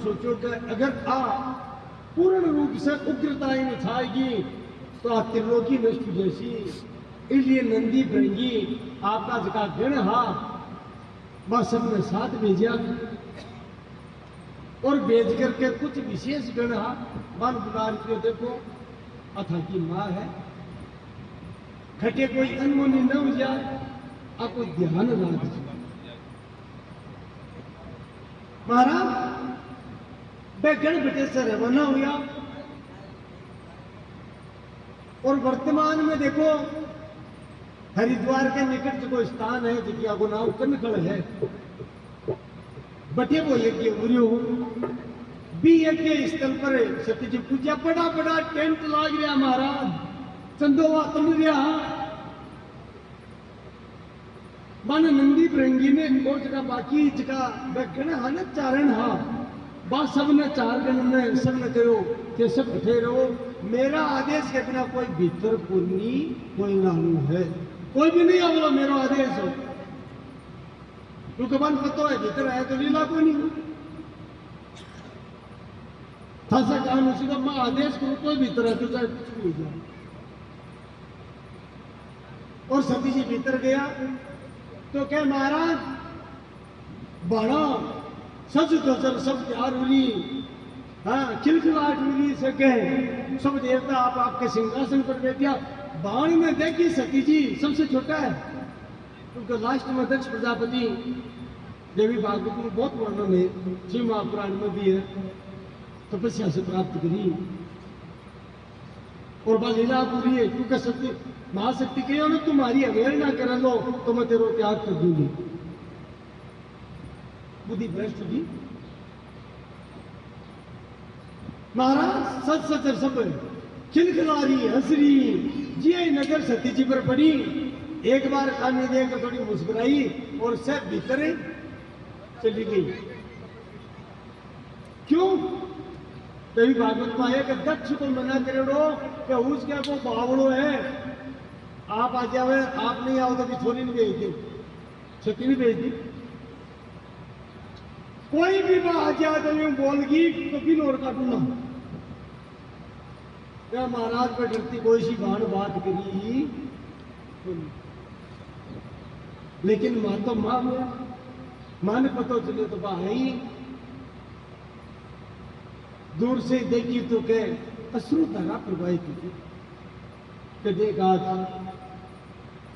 सोचो कि अगर आ पूर्ण रूप से उग्रता इन छाएगी तो आ त्रिलोकी नष्ट जैसी, इसलिए नंदी भृंगी आपका जका गण हा बस सबने साथ भेजा और भेज करके कुछ विशेष गण हा वन बुलार के देखो अथा की माँ है खटे कोई अनमोनी न हो जाए आपको ध्यान रख महाराज वे गण बटे से रवाना हुआ और वर्तमान में देखो हरिद्वार के निकट जो कोई स्थान है जिसका को नाम कनखल है बटे वो यज्ञ भी यज्ञ स्थल पर सत्य जी पूजा बड़ा बड़ा टेंट लाग रहा महाराज चंदोवा तल रहा मन नंदी भृंगी ने और जगह बाकी जगह गण हा न चारण हा बा सबने चार गण ने सबने कहो कि सब बैठे रहो मेरा आदेश के बिना कोई भीतर पूर्णी कोई नानू है कोई भी नहीं आवलो मेरा आदेश हो क्योंकि मन पता है भीतर आया तो लीला कोई नहीं था सा काम उसी का मैं आदेश करूं कोई भीतर है तो चाहे कुछ भी जाए और सती जी भीतर गया तो क्या महाराज बड़ा सच गजल सब तैयार हुई हाँ खिलखिलाहट मिली से कहे सब देवता आप आपके सिंहासन पर बैठा बाण में देखी सती जी सबसे छोटा है उनका लास्ट में दक्ष प्रजापति देवी भागवत में बहुत वर्णन है श्री महापुराण में भी है तपस्या से प्राप्त करी और बा लीला पूरी है क्योंकि सत्य महाशक्ति कहो ना तुम्हारी अवहेलना कर लो तो मैं तेरो त्याग कर दूंगी बुद्धि भ्रष्ट जी महाराज सच सच सब खिलखिलारी हंसरी जी नजर सती जी पर पड़ी एक बार खाने देकर थोड़ी मुस्कुराई और सब भीतर चली गई क्यों तभी भागवत में आया कि दक्ष को मना करे कि उसके वो बावड़ो है आप आ जावे आप नहीं आओ तो भी छोरी नहीं भेज दी छुट्टी नहीं भेज दी कोई भी बात आ जाए तो यूं बोलगी तो बिन और काटूंगा क्या महाराज पर डरती कोई सी भान बात करी लेकिन मां तो मां मां ने पता चले तो भाई दूर से देखी तो के अश्रु धारा प्रवाहित हुई कि देख आज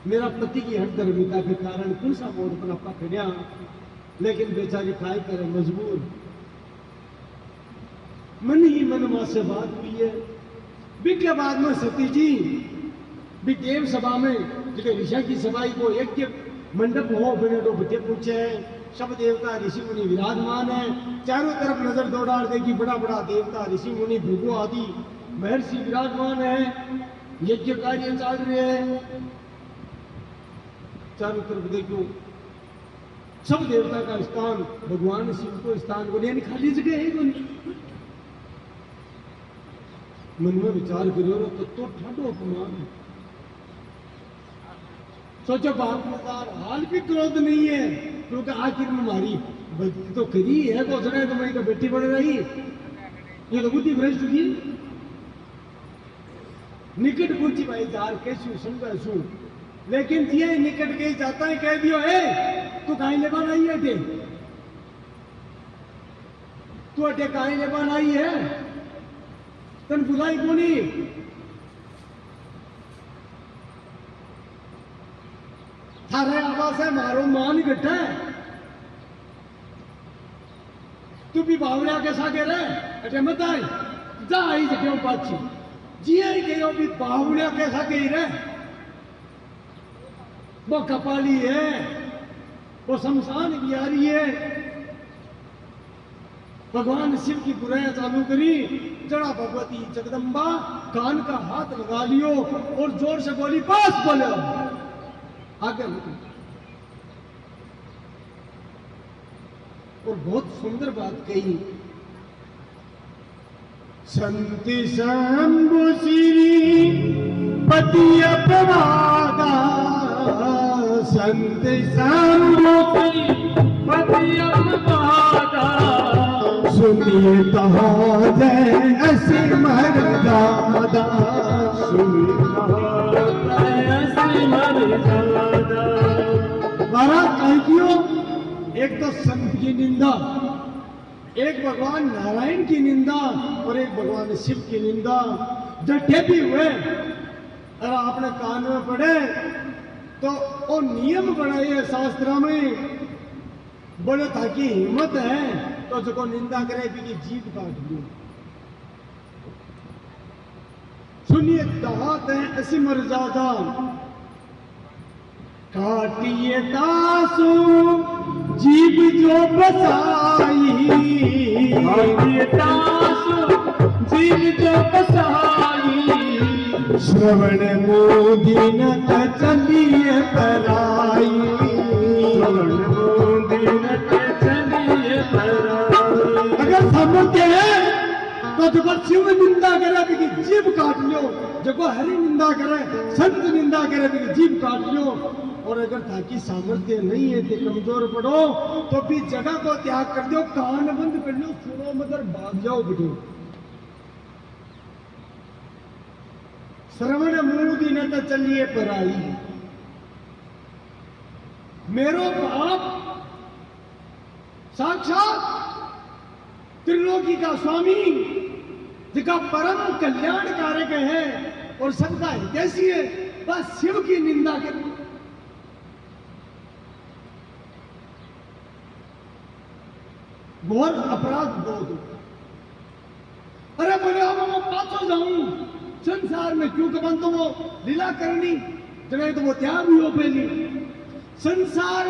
मेरा पति की हठधर्मिता के कारण कौन सा मोड़ पर अपना खड़ा लेकिन बेचारी खाई करे मजबूर मन ही मन मां से बात हुई है के बाद में सती जी भी देव सभा में जो ऋषि की सभाई को एक मंडप हो बने तो बच्चे पूछे सब देवता ऋषि मुनि विराजमान है चारों तरफ नजर दौड़ाड़ देगी बड़ा बड़ा देवता ऋषि मुनि भृगु आदि महर्षि विराजमान है यज्ञ कार्य चल रहे हैं चारों तरफ देखो सब देवता का स्थान भगवान शिव को स्थान को यानी खाली जगह है कोई मन में विचार करो तो ठाडो अपमान है सोचो बाप हाल भी क्रोध नहीं है क्योंकि आखिर में मारी तो करी है तो उसने तो मेरी तो बेटी बन रही ये तो बुद्धि भ्रष्ट की निकट पूछी भाई जार कैसी समझा सू लेकिन ये निकट के जाता है कह दियो है तू कहीं ले बन आई है थे तू अटे कहीं ले बन आई है तन बुलाई कोनी थारे आवाज है मारो मान गट्ठा तू भी बावड़िया के सागे रहे अटे मत आई जा आई जगह पाची जी आई गयो भी बावड़िया के सागे ही रहे वो कपाली है वो शमशान बिहारी है भगवान शिव की बुराइयां चालू करी जड़ा भगवती जगदम्बा कान का हाथ लगा लियो और जोर से बोली पास बोलो आगे और बहुत सुंदर बात कही संति शंभु श्री पति अपवादा संति शंभु श्री पति अपवादा सुनिए कहा ऐसे मर्यादा, महाराज कहीं क्यों? एक तो संत की निंदा, एक भगवान नारायण की निंदा और एक भगवान शिव की निंदा जटे भी हुए। अगर आपने कान में पढ़े तो वो नियम बनाए शास्त्र में, बोले ताकि हिम्मत है तो जो निंदा करे भी जीभ काट ली। सुनिए दात है ऐसी मर्यादा, काटिए तासु जीभ जो बसाई, काटिए तासु जीभ जो बसाई, श्रवण मोदी न चलिए पराई, श्रवण मोदी न चलिए पराई। अगर समझते हैं तो जब शिव निंदा करे भी जीभ काट लो, जब हरि निंदा करे संत निंदा करे भी जीभ काट लो। और अगर ताकि सामर्थ्य नहीं है तो कमजोर पड़ो तो भी जगह को त्याग कर दो, कान बंद कर लो, सुनो मगर भाग जाओ बेटो। श्रवण मूदी न तो चलिए पराई। मेरो बाप साक्षात त्रिलोकी का स्वामी जिसका परम कल्याणकारक है और सबका हितैषी है, बस शिव की निंदा कर। घोर अपराध बोध। अरे बोले अब मैं पाछो जाऊं संसार में, क्यों कबन तो वो लीला करनी जगह तो वो त्याग भी हो पहली। संसार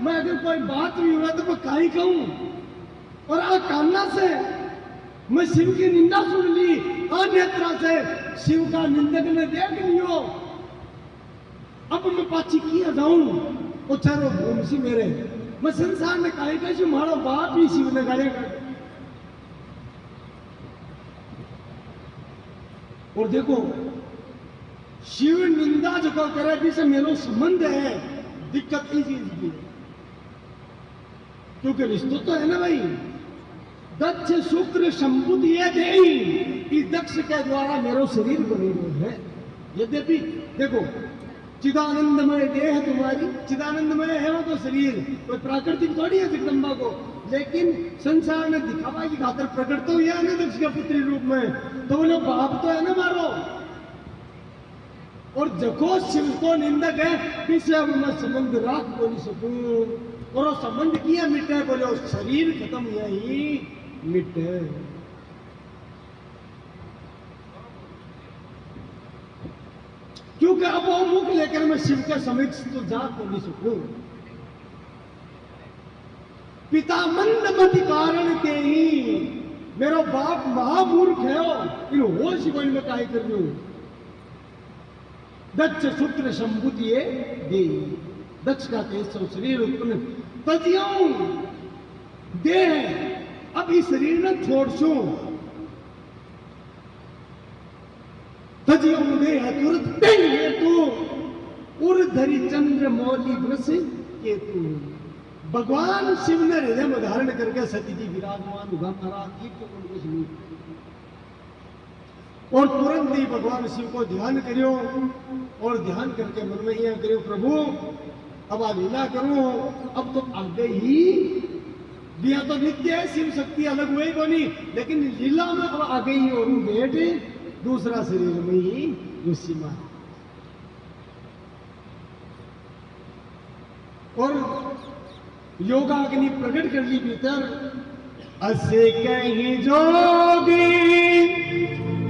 में अगर कोई बात भी हुआ तो मैं काई कहूं। और आ कामना से मैं शिव की निंदा सुन ली, अन्यत्र से शिव का निंदक ने देख लियो, अब मैं पाछी किया जाऊं। वो चारों भूम सी मेरे, मैं संसार में काई कैसे मारो बाप ही शिव ने गाली कर। और देखो शिव निंदा जो करे भी से मेरा संबंध है, दिक्कत इस चीज की, क्योंकि रिश्ता तो है ना भाई। दक्ष शुक्र संबुद्धि ये देही, इस दक्ष के द्वारा मेरा शरीर बने हुए है। यद्यपि देखो चिदानंदमय देह तुम्हारी, चिदानंदमय है वो तो शरीर, कोई प्राकृतिक थोड़ी है जगदम्बा को, लेकिन संसार में दिखावा की खातर प्रकट तो हुआ है ना दक्ष के पुत्री रूप में, तो बोलो बाप तो है ना मारो। और जको शिव को निंदक है पीछे अब मैं संबंध राख बोली सकूं, और वो संबंध किया मिटे, बोले शरीर खत्म यही मिटे। क्योंकि अब वो मुख लेकर मैं शिव के समक्ष तो जा तो नहीं सकूं। पिता मंदमति कारण के ही, मेरा बाप महामूर्ख है, इन होश कोई में काय कर रही हूं। दक्ष सूत्र संबुद्धि दे, दक्ष का तेज शरीर उत्पन्न तजियों दे, अब इस शरीर ने छोड़ सो तजियों दे तुरंत है तू उर्धरी चंद्र मौली वृष केतु। भगवान शिव ने हृदय में धारण करके सती जी विराजमान हुआ महाराज और तुरंत ही भगवान शिव को ध्यान करियो, और ध्यान करके मन में यह करियो प्रभु अब आ लीला करो, अब तो आगे ही दिया तो नित्य है, शिव शक्ति अलग हुई को नहीं, लेकिन लीला में अब आगे ही और बैठे दूसरा शरीर में ही विसीमा। और योगाग्नि प्रकट कर ली भीतर, असे कहीं जोगी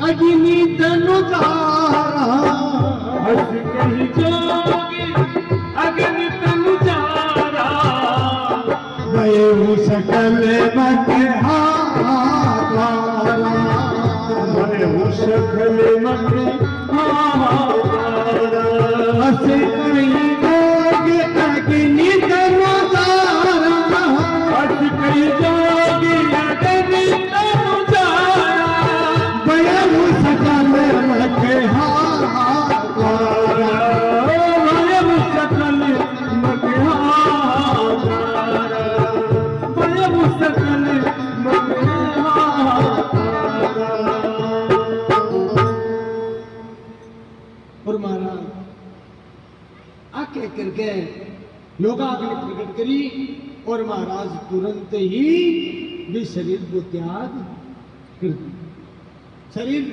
अग्नि तनुजारा, असे कहीं जोगी अग्नि तनुजारा, गए सकल मत हारा, गए सकल मत हारा, असे कहीं जोगी अग्नि तनुजारा, असे कहीं जोगी अग्नि तनुजारा, गए सकल मत हारा, गए सकल मत हारा, गए सकल मत करके योगाग्नि प्रकट करी और महाराज तुरंत ही भी शरीर को त्याग कर दिया। शरीर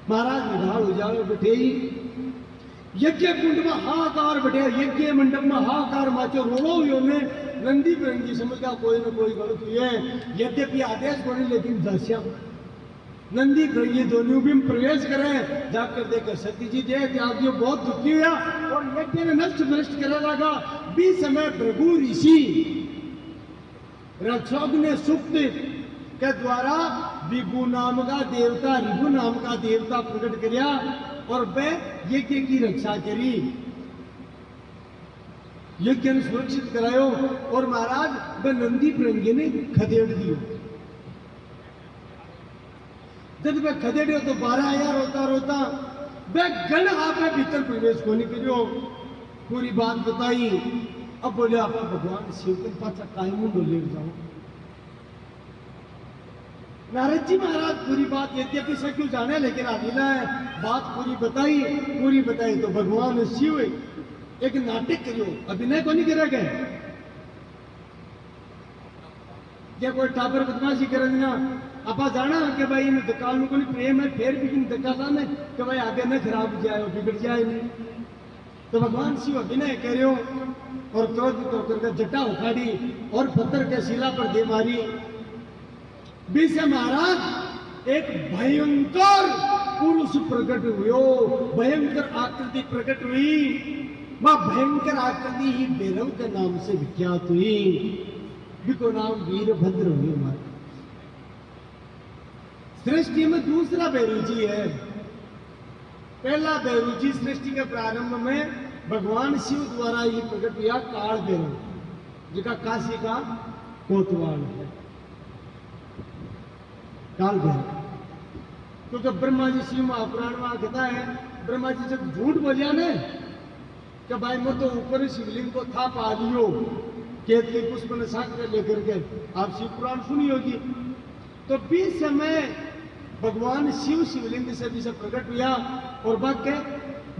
महाराज निढाल हो जाओ बैठे ही यज्ञ कुंड में हाहाकार बैठे, यज्ञ मंडप में हाहाकार माचो रोलो हुई ने नंदी बिरंगी समझा कोई ना कोई गलत हुई है। यद्यपि आदेश बने लेकिन दस्या नंदी बिरंगी दोनों भी प्रवेश करें जाकर देखे सती जी दे त्यागियो बहुत दुखी हुआ और यज्ञ ने नष्ट नष्ट करे लगा। बीच समय भृगु ऋषि रक्षक ने सुप्त के द्वारा विभु नाम का देवता रिभु नाम का देवता प्रकट किया और वे यज्ञ की रक्षा करी, यज्ञ ने सुरक्षित करायो और महाराज वे नंदी बिरंगी ने खदेड़ दियो। जब वे खदेड़ियो तो 12,000 रोता रोता वे गण आपे भीतर प्रवेश को नहीं करियो, पूरी बात बताई। अब बोले आप भगवान शिव के पास कायमू बोले जाओ। नारद जी महाराज पूरी बात यद्यपि से क्यों जाने लेकिन अभिला है बात पूरी बताई तो भगवान शिव एक नाटक करियो, अभिनय को नहीं करेगा क्या कोई टापर बदमाशी करे ना आपा जाना कि भाई इन दकाल को नहीं प्रेम है फिर भी इन दकाला ने कि भाई आगे न खराब जाए बिगड़ जाए नहीं। तो भगवान शिव अभिनय करियो और क्रोधित होकर के जटा उखाड़ी और पत्थर के शिला पर दे मारी। बीच महाराज एक भयंकर पुरुष प्रकट हुयो, भयंकर आकृति प्रकट हुई। वह भयंकर आकृति ही भैरव के नाम से विख्यात हुई, जिसको नाम वीरभद्र हुए। हमारे सृष्टि में दूसरा भैरव जी है। पहला भैरव जी सृष्टि के प्रारंभ में भगवान शिव द्वारा ही प्रकट हुआ काल भैरव, जिसका काशी का कोतवाल है काल भैरव। तो जब ब्रह्मा जी शिव महापुराण में कहता है, ब्रह्मा जी जब झूठ बोलिया ने कि भाई मैं तो ऊपर शिवलिंग को था पा लियो केत के पुष्प ने साकर लेकर के, आप शिव पुराण सुनी होगी। तो बीच समय भगवान शिव शिवलिंग से भी प्रकट हुआ और बाकी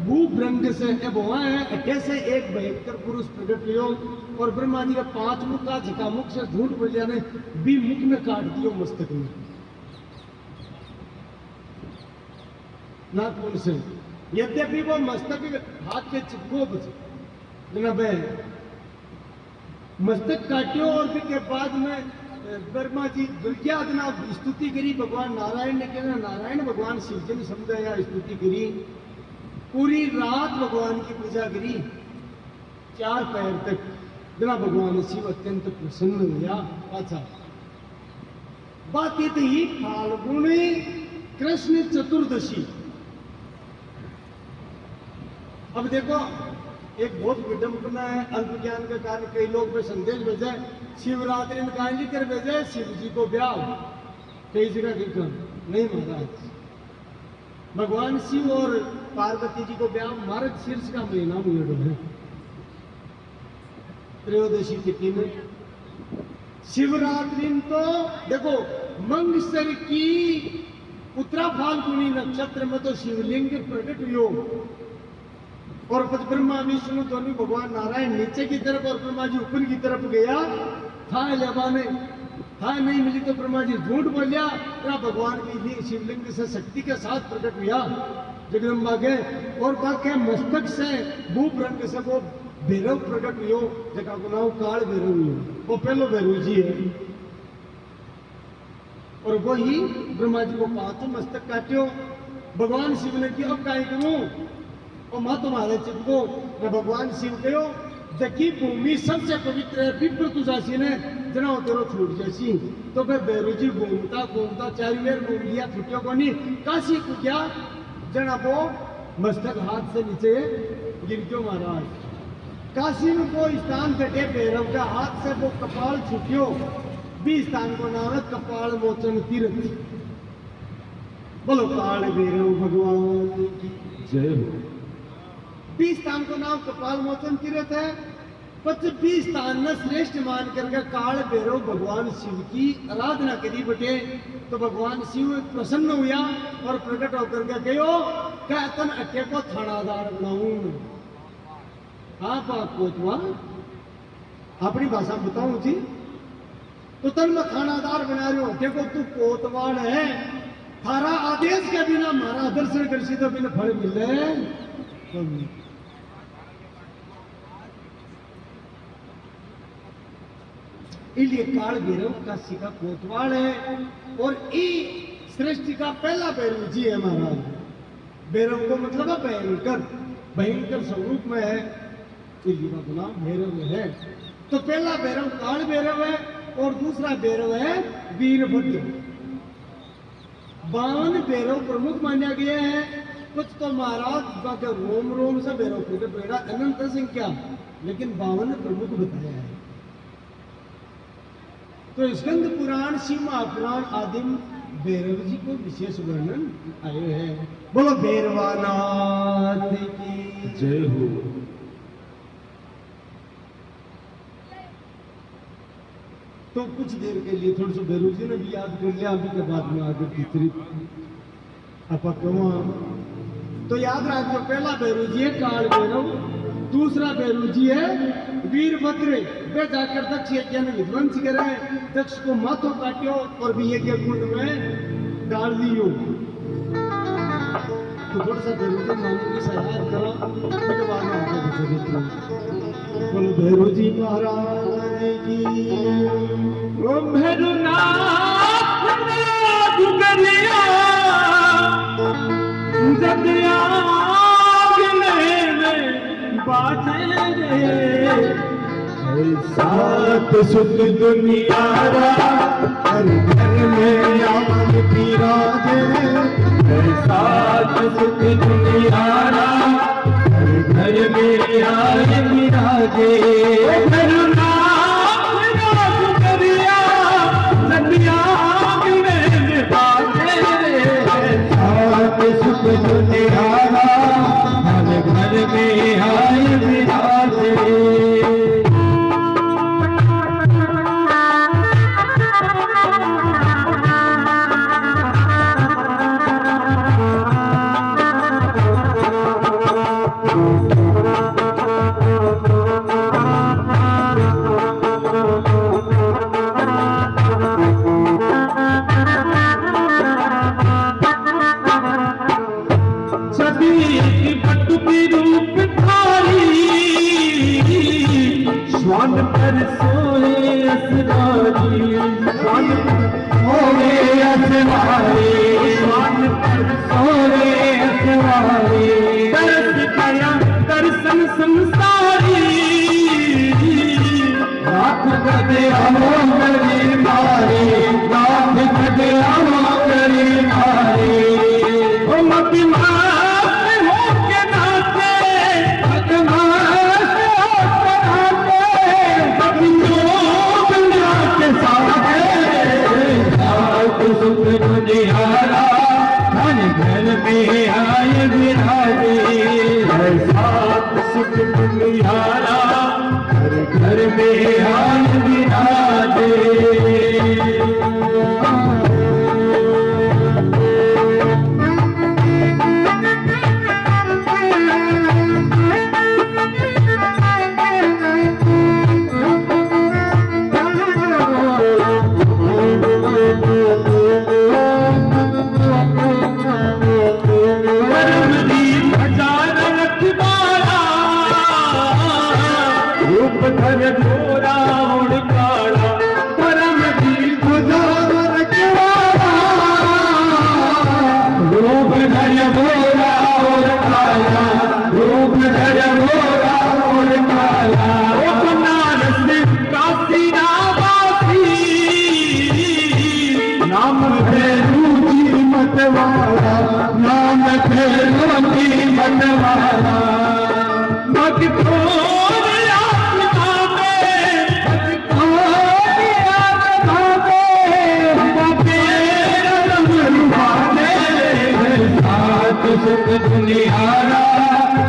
भूभ्रंग से अट्ठे से एक भयंकर पुरुष प्रकट हुआ और ब्रह्मा जी का 5 मुख का झकामुख से झूठ बोलिया ने भी मुख में काट दियो मस्तक में नागपुर से। यद्यपि वो मस्तक हाथ के चिपको बचे मस्तक काटियो और फिर के बाद में ब्रह्मा जी दुर्ज्ञातना स्तुति करी। भगवान नारायण ने कहना नारायण भगवान शिव जी ने समझाया स्तुति करी। पूरी रात भगवान की पूजा करी 4 पैर तक। जना भगवान शिव अत्यंत प्रसन्न हुआ। अच्छा बात ये थी फाल्गुनी कृष्ण चतुर्दशी। अब देखो एक बहुत विडंबना है, अल्प ज्ञान के कारण कई लोग में संदेश भेजे शिवरात्रि में कहा लिख कर भेजे शिव जी को ब्याह, कई जगह लिखा नहीं महाराज। भगवान शिव और पार्वती जी को ब्याह मार्ग शीर्ष का महीना में है त्रयोदशी तिथि में। शिवरात्रि तो देखो मंगसर की उत्तरा फाल्गुनी नक्षत्र में तो शिवलिंग प्रकट हुआ और फिर ब्रह्मा विष्णु दोनों भगवान नारायण नीचे की तरफ और ब्रह्मा जी ऊपर की तरफ गया था लेवाने था नहीं मिली तो ब्रह्मा जी झूठ बोलिया भगवान की शिवलिंग से शक्ति के साथ प्रकट हुआ जगदम्बा के और बाकी मस्तक से भूप रंग से वो भैरव प्रकट हुआ जगह को नाम काल भैरव हुआ। वो पहलो भैरव जी है और वो ही ब्रह्मा जी को 5 मस्तक काटियो। भगवान शिव ने किया अब काय करूं और माँ तुम्हारे चिपको मैं भगवान शिव कहो जकी भूमि सबसे पवित्र है विप्र तुझासी ने जना तेरो छूट जैसी। तो फिर भैरू जी घूमता 4 मेर घूम लिया छुट्टियों को नहीं काशी को क्या जना वो मस्तक हाथ से नीचे गिर क्यों महाराज। काशी में वो स्थान कटे भैरव का हाथ से वो कपाल छुट्टियों भी स्थान को नाम है कपाल मोचन तीर्थ। बोलो काल भैरव भगवान की जय हो। 20 स्थान को नाम कपाल मोचन तीर्थ है। 25 स्थान में श्रेष्ठ मान करके काल भैरव भगवान शिव की आराधना करी बटे। तो भगवान शिव प्रसन्न हुआ और प्रकट होकर के कहो कहतन अट्ठे को थानादार बनाऊं आप कोतवाल अपनी भाषा में बताऊं जी तो तन मैं खानादार बना रही हूं। देखो तू कोतवाल है, थारा आदेश के बिना हमारा दर्शन कर सी तो बिना फल मिले तो इसलिए काल भैरव काशी का कोतवाल है और ई सृष्टि का पहला भैरव जी है महाराज। भैरव को मतलब है भयंकर, भयंकर स्वरूप में है, इसलिए का नाम भैरव है। तो पहला भैरव काल भैरव है और दूसरा भैरव है वीरभद्र। 52 भैरव प्रमुख माना गया है। कुछ तो महाराज का रोम रोम से भैरव प्रकट हुआ, अनंत संख्या, लेकिन 52 प्रमुख बताया है। तो स्कंद पुराण, शिव महापुराण आदिम भैरव जी को विशेष वर्णन आए हैं। बोलो भैरवानाथ की जय हो। तो कुछ देर के लिए थोड़ा सा भैरव जी ने भी याद कर लिया, अभी के बाद में आगे भीतरी तो याद रखो, पहला भैरव जी है काल भैरव, दूसरा भैरव जी है वीरभद्र। वे जाकर दक्ष यज्ञ में विध्वंस करे, दक्ष को माथों काटियो और भी यज्ञ कुंड में डाल दियो। तो थोड़ा सा भैरव जी नाम की याद करो, फिर बाद में आगे चलिए। बोलो भैरव जी महाराज की। ओ भैरवनाथ गुगलिया जब बाजे रे, सात सुख दुनियारा हर घर में आवन बिराजे। सात सुख दुनियारा हर घर में आए बिराजे। दुनियारा हर घर में आए बिराजे। स्वान पर सोए असवारी, स्वान सोए असवारी, स्वान पर सोए असवारी। दर्श गया दर्शन संसारी, रात गदे आओ गरी मारी, रात गदे आओ गरी मारी। ओ मत सुख दुनियारा हर घर में आए बिराजे। सात सुख दुनियारा हर घर में आए बिराजे। नाम भैरवी मनवाला मत खोल आत्मा में, मत खोल आत्मा में, तेरा रंग रुहाने। सात सुख दुनियारा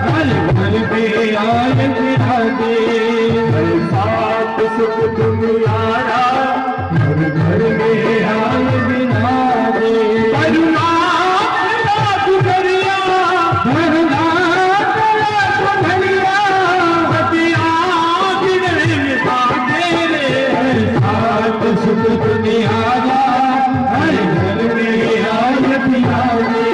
हर घर में आए बिराजे। सात सुख दुनियारा हर घर में आए बिराजे। दुनिया हर घर में आए बिहारी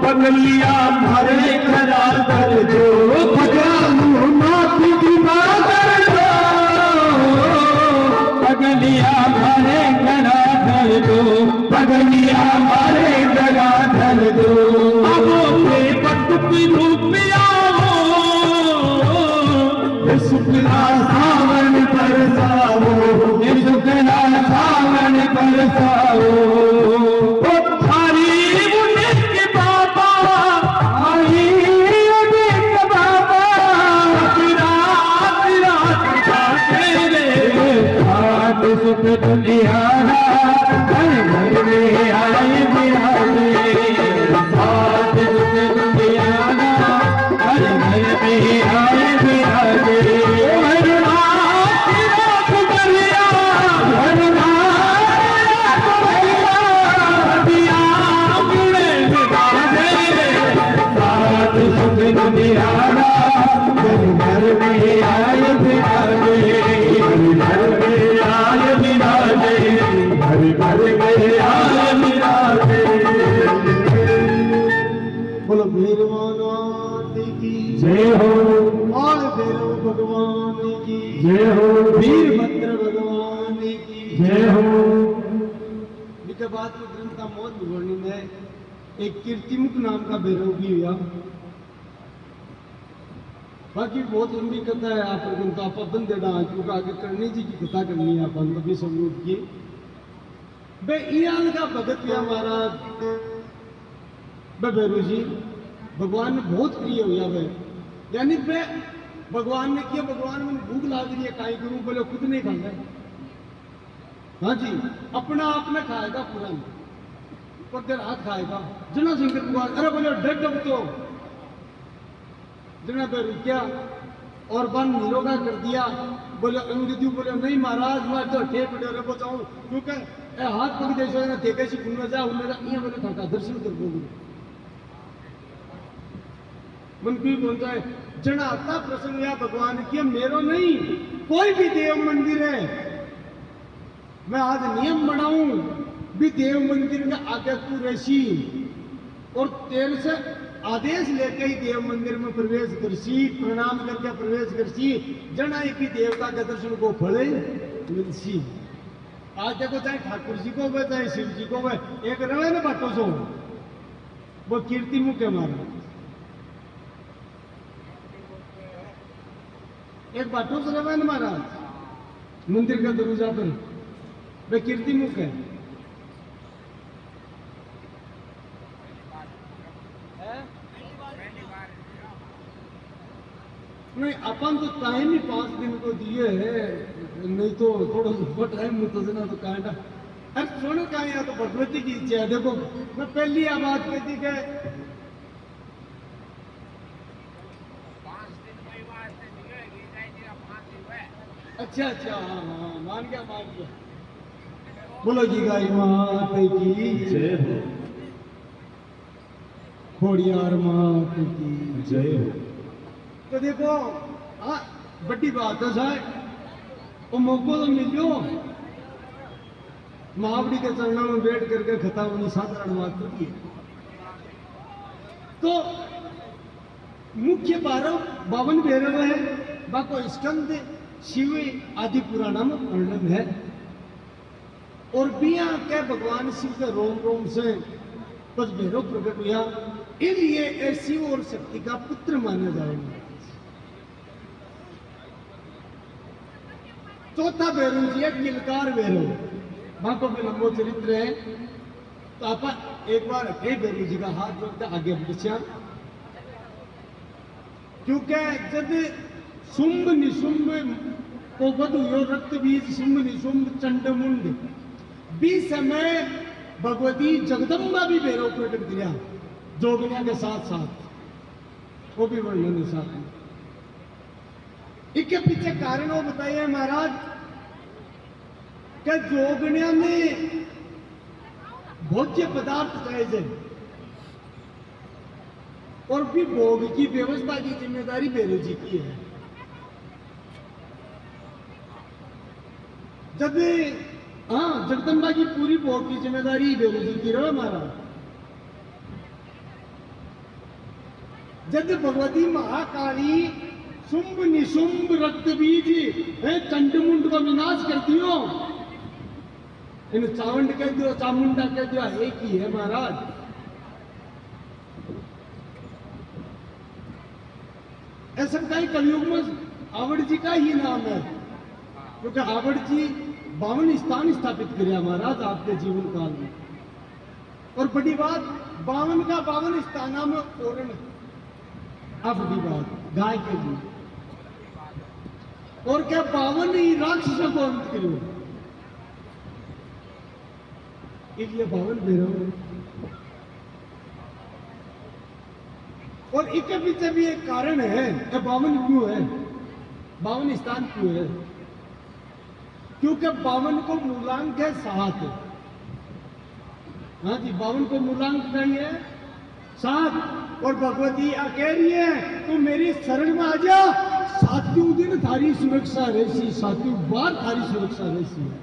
पगलिया मारे खरा कर दो पगलू नाथ कृपा कर दो पगलिया मारे खरा कर दो पगलिया मारे खरा कर दो अब पे पट रूपिया सुखला सावन बरसाओ सुखला सावन बरसाओ सुख दुनिया हर घर में आए बिहारी साथ सुख दुनिया हर घर में आए बिहारी बोलो भैरवानाथ की जय हो और भैरव भगवान की जय हो वीरभद्र भगवान की जय हो इसके बाद तो ग्रंथ का मौत विवरणी में एक कीर्तिमुख नाम का भैरव भी हुआ। बाकी बहुत लंबी कथा है, आप लोगों को आप बंद देना क्योंकि आगे करनी जी की कथा करनी है अपन कभी समूह की बे ईयान का भगत या महाराज भैरू जी भगवान ने बहुत प्रिय हुआ वे यानी बे भगवान ने किया भगवान में भूख लाग रही है काई करूं बोले खुद नहीं खाएगा। हाँ जी अपना आप में खाएगा पूरा पर देर हाथ खाएगा जना शंकर भगवान अरे बोले डर डब तो जना पे रुकिया और बन निरोगा कर दिया बोले अंगदी बोले नहीं महाराज मैं तो ठेप डरे बचाऊं क्योंकि हाथ पक जैसे ना थे कैसी घूमना जा ये बोले था दर्शन कर दो मन भी बोलता है जना आता प्रसन्न या भगवान की मेरो नहीं कोई भी देव मंदिर है मैं आज नियम बनाऊं भी देव मंदिर में आगे तू रहसी और तेरे से आदेश लेके ही देव मंदिर में प्रवेश करसी प्रणाम करके प्रवेश करसी जना एक ही देवता के दर्शन को फले मिलसी। आज देखो चाहे ठाकुर जी को हो चाहे शिव जी को हो एक रवे न बाटो सो वो कीर्ति मुख है हमारा एक बाटो से रवे न महाराज मंदिर का दरवाजा पर वे कीर्ति मुख है। नहीं अपन तो टाइम ही 5 दिन को दिए है नहीं तो थोड़ा सा टाइम मुझे ना तो कहना अरे छोड़ो कहा यहाँ तो भगवती की इच्छा है। देखो मैं पहली आवाज कहती कि अच्छा अच्छा हाँ हाँ मान गया बोलो जी गाय मात की जय हो खोड़ियार मात की जय हो। तो देखो हाँ बड़ी बात है साहब वो मौको तो मिलो महावड़ी के चरणों में बैठ करके खता उन्हें साधारण बात करती है। तो मुख्य 52 भैरव है बाको स्कंद शिव आदि पुराणों में वर्णन है और बिया के भगवान शिव के रोम रोम से कुछ भैरव प्रकट हुआ इसलिए शिव और शक्ति का पुत्र माना जाएगा। चौथा भैरव जी है किलकार भैरव वहां को भी लंबो चरित्र है। तो आप एक बार हे भैरव जी का हाथ जोड़ते आगे बढ़िया क्योंकि जब शुंभ निशुंभ को वध हुयो रक्त बीज शुंभ निशुंभ चंडमुंड भी समय भगवती जगदम्बा भी भैरव प्रकट किया जोगनिया के साथ साथ, वो भी वर्णन है साथ में। इसके पीछे कारण वो बताइए महाराज कि जोगनिया में भोज्य पदार्थ चाहिए और भी भोग की व्यवस्था की जिम्मेदारी भैरव जी की है। जब हाँ, जगदम्बा की पूरी भोग की जिम्मेदारी भैरव जी की रहो महाराज। जब भगवती महाकाली शुंभ निशुंभ रक्त बीज चंडमुंड को विनाश करती हो, इन चावंड कह दियो, चामुंडा कह दियो, एक ही है महाराज। ऐसा कई कलयुग में आवड़ जी का ही नाम है, क्योंकि आवड़ जी 52 स्थान स्थापित किया महाराज आपके जीवन काल में। और बड़ी बात 52 का 52 स्थाना में पूर्ण, अब बड़ी बात गाय के लिए, और क्या 52 ही राक्षसों को अंत करो, इसलिए 52 भैरव। और इसके पीछे भी एक कारण है, 52 क्यों है, 52 स्थान क्यों है, क्योंकि 52 को मूलांक है 7। हाँ जी, 52 को मूलांक नहीं है 7। और भगवती कह रही है तू मेरी शरण में आ जा, 7वें दिन थारी सुरक्षा रहसी, 7वें बार थारी सुरक्षा रहसी है,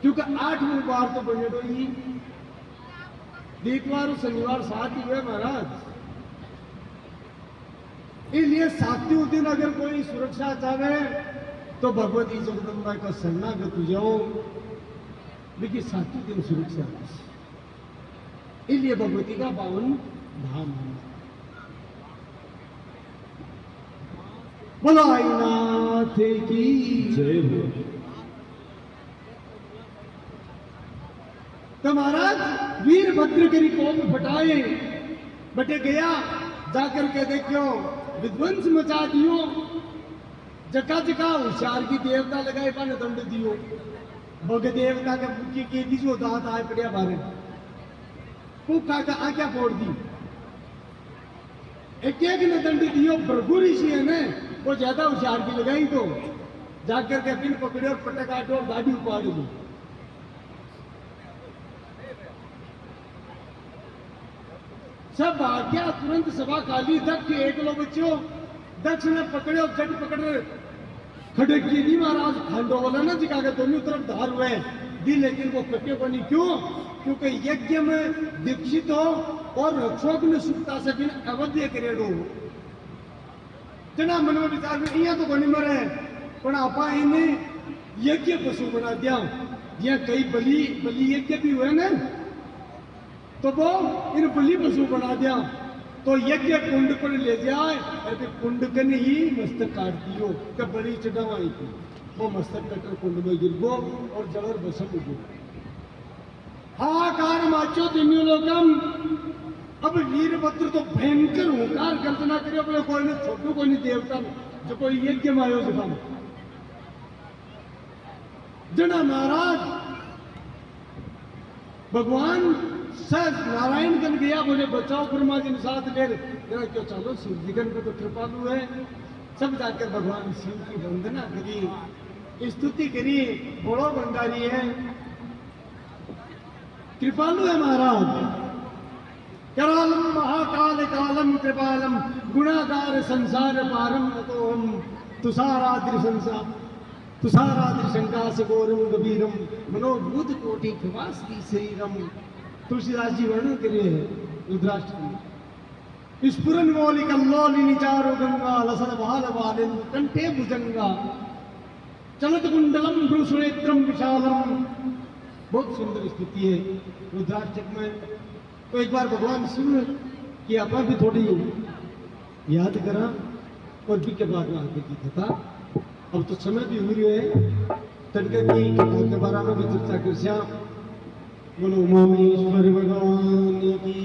क्योंकि 8वें बार तो बने तो ही देखवार शनिवार 7 ही हुए महाराज। इसलिए 7वें दिन अगर कोई सुरक्षा चाहे तो भगवती जगदम्बा का शरणागत हो जाओ, लेकिन 7वें दिन सुरक्षा है। इसलिए भगवती का 52 धाम है। बोलो आईनाथ की जय हो। तो महाराज वीरभद्र गिरी कौम फटाए बटे गया, जाकर के देखो विध्वंस मचा दियो, जका जका होशियार की देवता लगाए पाने दंड दियो, भग देवता के बुकी के दीजो दांत आए पड़िया बारे, भूखा का आज्ञा फोड़ दी, एक एक ने दंड दियो। प्रभु ऋषि है ने वो ज्यादा होशियार की लगाई तो जाकर के पिन पकड़े और पट्टा काटो और गाड़ी उपाड़ दी। सब आज्ञा तुरंत सभा खाली, दक्ष एक लो बच्चों, दक्ष ने पकड़े और जट पकड़ खड़े किए दी महाराज। खंडो वाला ना जिका के दोनों तरफ धार हुए दी, लेकिन वो कटे को नहीं। क्यों? क्योंकि यज्ञ में दीक्षित हो और रक्षोग ने सुखता से बिन अवध्य करेडो जना मन में विचार में इया तो कोनी मरे, पण आपा इन्हें यज्ञ पशु बना दिया। यह कई बलि यज्ञ भी हुए ना, तो वो इन बलि पशु बना दिया। तो यज्ञ कुंड पर ले जाए और कुंड के ही मस्तक काट दियो, कि बलि चढ़ावाई थी, वो मस्तक कटर कुंड में गिर गो और जबर बसम उगो। हाहाकार माचो दिन्यो लोकम। अब वीरभद्र तो भयंकर होकार गर्जना करे, बोले कोई ने छोटू कोई नहीं देवता जो कोई यज्ञ में आयो जुकाम जना महाराज भगवान सर नारायण गण गया, बोले बचाओ ब्रह्मा जी ने साथ ले क्यों, चलो शिव जी गण को तो कृपालु है। सब जाकर भगवान शिव की वंदना करी, स्तुति करी, बड़ो भंडारी है, कृपालु है महाराज। करालम महाकाल कालम कृपालम गुणागार संसार पारम तो हम तुषाराद्रि संसार तुषाराद्रि शंकास गौरम गभीरम मनोभूत कोटि खवास्ति शरीरम। तुलसीदास जी वर्णन करे रुद्राष्टक में। स्फुरन मौलि कल्लोलि निचारो गंगा लसन बाल बालिन कंठे भुजंगा चलत कुंडलम भ्रूसुनेत्रम विशालम। बहुत सुंदर स्तुति है रुद्राष्टक में। तो एक बार भगवान शिव की अपा भी थोड़ी याद करा और भी के बाद में आगे की कथा। अब तो समय भी हुई है, तड़के की कथा के बारे में भी चर्चा कर श्याम। बोलो उमामेश्वर भगवान की,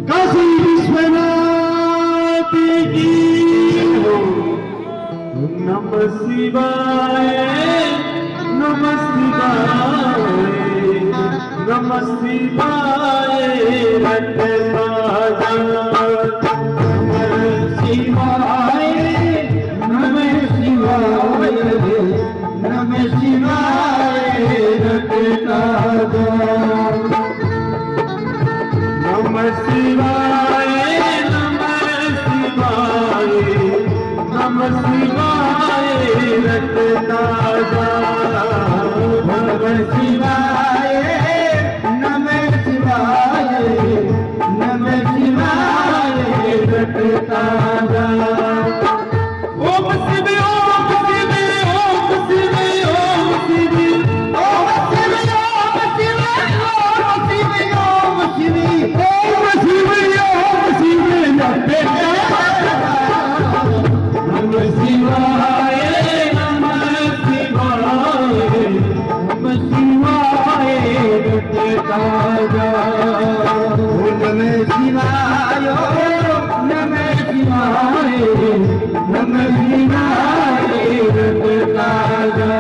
काशी विश्वनाथ की। नमः शिवाय नमः शिवाय नमः शिवाय रटता जा नमः शिवाय नमः शिवाय नमः शिवाय रटता जा नमः शिवाय नमः शिवाय नमः शिवाय रटता जा नमः शिवाय नमः शिवाय नमः शिवाय रटता जा ओम शिव ओम शिव ओम शिव ओम शिव ओम शिव ओम शिव ओम शिव ओम शिव ओम शिव ओम शिव रटता नमः शिवाय नमः शिवाय नमः शिवाय रटता जा नमः शिवाय नमः शिवाय नमः शिवाय रटता जा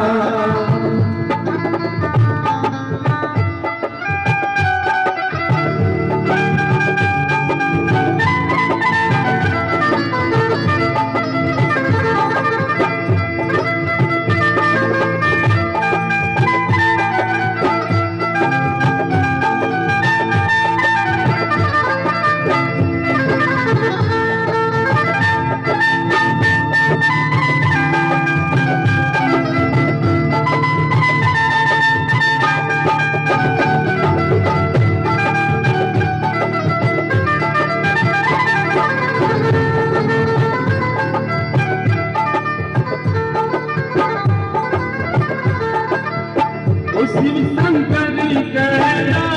शिव शंकर कैलाशपति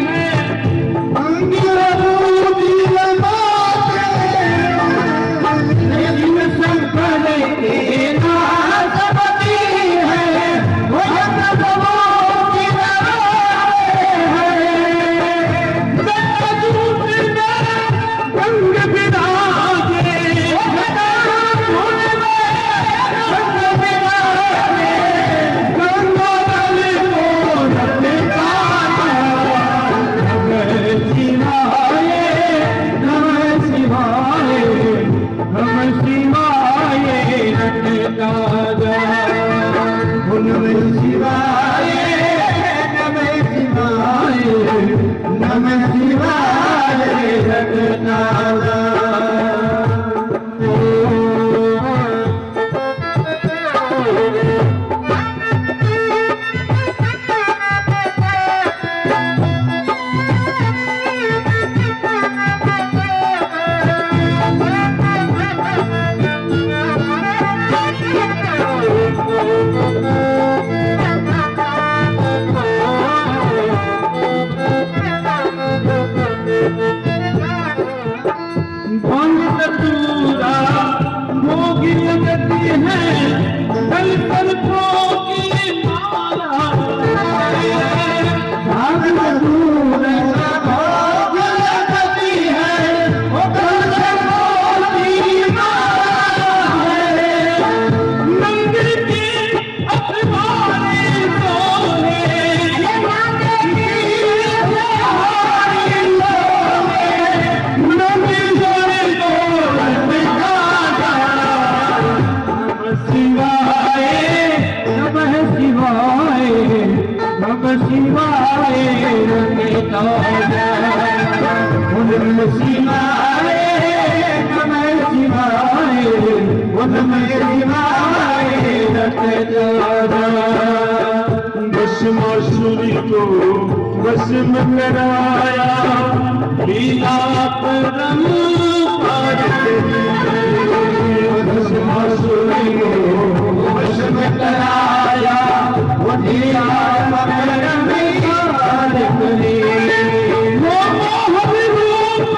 है शिव शंकर कैलाशपति है रंग बिराजे नमः शिवाय रटता जा नमः शिवाय नमः शिवाय नमः शिवाय रटता जा भंग धतूरा भोगी लगती है कल कल भोगी माला भंग धतूरा भोगी लगती है कल कल भोगी माला मंदिर की अखबारी सोहे शिवाय नमः शिवाय नमः शिवाय रटता जा नमः शिवाय नमः शिवाय नमः शिवाय रटता जा भस्मासुरी को भस्म कराया लीला परम भस्मासुरी को भस्म कराया लीला परम करी वो मोह रूप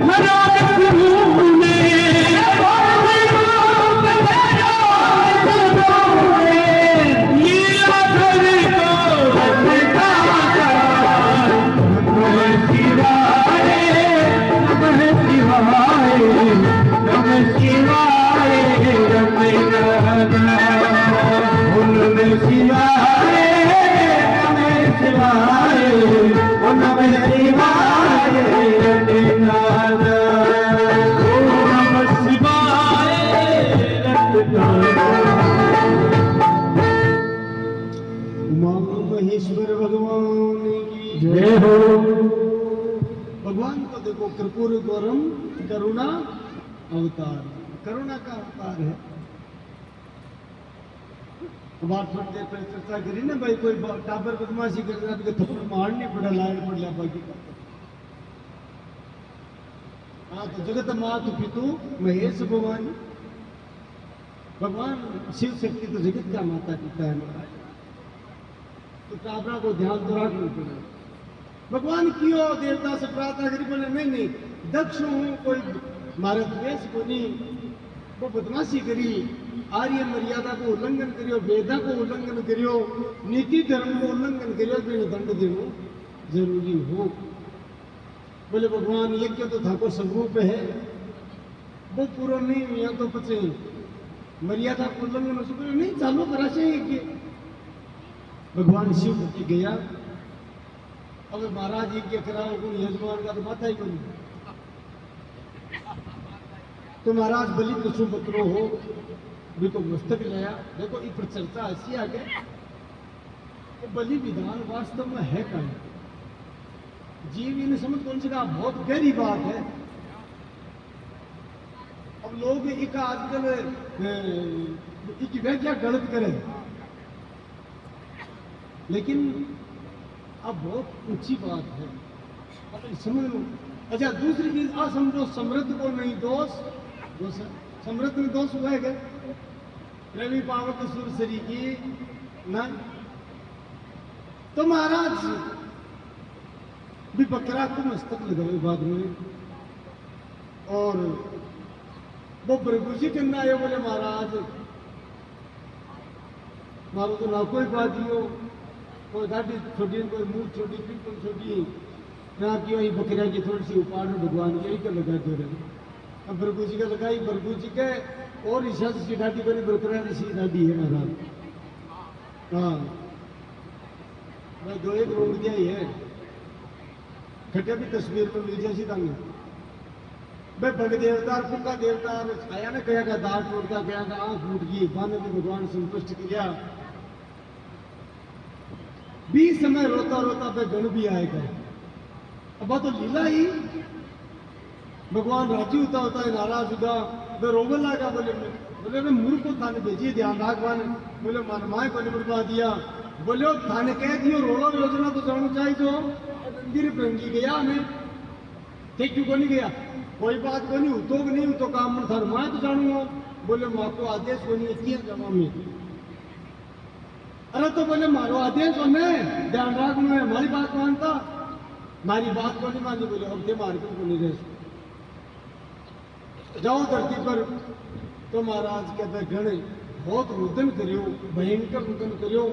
हरास रूप लीला धरी को रटता जा नमः शिवाय नमः शिवाय नमः शिवाय रटता जा नमः शिवाय शिवाय ओम नमः शिवाय रटनाथ ओम नमः शिवाय रटनाथ उमा महेश्वर भगवान की जय हो। भगवान को देखो कर्पूर गौरम करुणा अवतार, करुणा का अवतार है। अब आप थोड़ी देर पहले चर्चा करी ना भाई, कोई टाबर बदमाशी कर रहा है तो थप्पड़ मारनी पड़ा, लाइन पड़ लिया बाकी का। हाँ तो जगत मातु पितु महेश भगवान, भगवान शिव शक्ति तो जगत का माता पिता है महाराज, तो टाबरा को ध्यान तो रखना पड़ेगा। भगवान क्यों देवता से प्रार्थना करी, बोले नहीं नहीं दक्ष हूं, कोई मारा द्वेष को नहीं, वो बदमाशी करी, आर्य मर्यादा को उल्लंघन करियो, वेदा को उल्लंघन करियो, नीति धर्म को उल्लंघन करियो, तो दंड देना जरूरी हो। बोले भगवान यज्ञ तो ठाकुर स्वरूप है, वो पूरा नहीं हुआ तो पचे मर्यादा को उल्लंघन हो सके नहीं, चालू करा से यज्ञ। भगवान शिव की गया, अब महाराज यज्ञ कराओ को यजमान का तो माथा ही बनी, तो महाराज बलि पशु बकरो हो भी तो मस्तक लाया। देखो इस पर चर्चा ऐसी आ गई कि बलि विधान वास्तव में है क्या, जीव इन समझ कौन सी का बहुत गहरी बात है। अब लोग एक आजकल एक व्याख्या गलत करें, लेकिन अब बहुत ऊंची बात है, अब समझ लो। अच्छा दूसरी चीज असमझो समृद्ध को नहीं दोष, समृद्ध में दोष हुआ है क्या, रवि पावक सुरसरी की ना, तो महाराज भी बकरा को मस्तक लगाए बाद में, और वो प्रभु जी कहना आयो, बोले महाराज मारो तो ना कोई बात दियो, कोई दाढ़ी छोटी, कोई मुंह छोटी, बिल्कुल छोटी ना की वही बकरिया की थोड़ी सी उपाड़ भगवान के ही लगा दे रहे। अब प्रभु जी का लगाई, प्रभु जी के और ईशा से दाढ़ी बनी, बरकरार सी दाढ़ी है महाराज। हाँ भाई दो एक रोड दिया ही है, खटिया भी तस्वीर में मिल जाए तांगे भाई भग देवतार पुक्का देवतार छाया ने कहा दांत टूटता, गया का आंख फूट गई, बाने भी भगवान संतुष्ट किया। 20 समय रोता रोता पे गण भी आएगा। अब तो लीला ही, भगवान राजी होता होता है, नाराज होगा, वे रोगन लागा, बोले मैं मूर्ख को थाने भेजिए ध्यान राखवान, बोले मन माए को निबड़वा दिया, बोले थाने कह दियो रोलो योजना तो जाना चाहिए, जो मंदिर रंगी गया हमें ठीक क्यों को नहीं गया, कोई बात को नहीं, उतो नहीं उतो काम में थार माए तो जानू, बोले माँ को आदेश को नहीं किया जमा में। अरे तो बोले मारो आदेश हो मैं ध्यान राख, मैं हमारी बात मानता, हमारी बात को नहीं मानी, बोले अब थे मार्केट को नहीं रह जाओ धरती पर। तो महाराज कहते गण बहुत रुदन करियो, भयंकर रुदन करियो,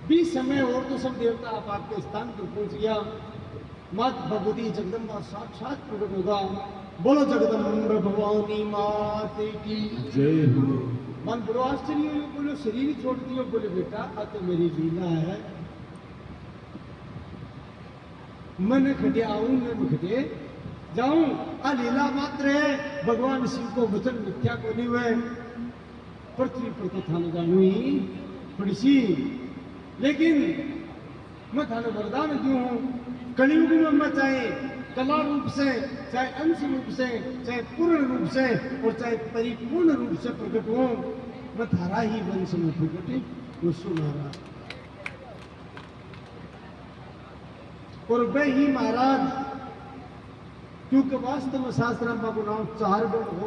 20 समय और तो सब देवता आप आपके स्थान पर पहुंच गया, मात भगवती जगदम्बा साक्षात प्रकट होगा। बोलो जगदम्बा भवानी मात की जय हो। मन बड़ो आश्चर्य हुई, बोलो शरीर ही छोड़ दियो, बोले बेटा अब तो मेरी लीला है, मन खटे आऊं मैं खटे जाऊं, आ लीला मात्र है। भगवान शिव को वचन मिथ्या को नहीं हुए, पृथ्वी पर तो थाने जानू ही पड़ी सी, लेकिन मैं थाने वरदान क्यों हूं, कलयुग में मैं चाहे कला रूप से, चाहे अंश रूप से, चाहे पूर्ण रूप से और चाहे परिपूर्ण रूप से प्रकट हूं, मैं थारा ही वंश में प्रकट वो महाराज। और वे ही महाराज, क्योंकि वास्तव में शास्त्र को नाम 4 गण हो,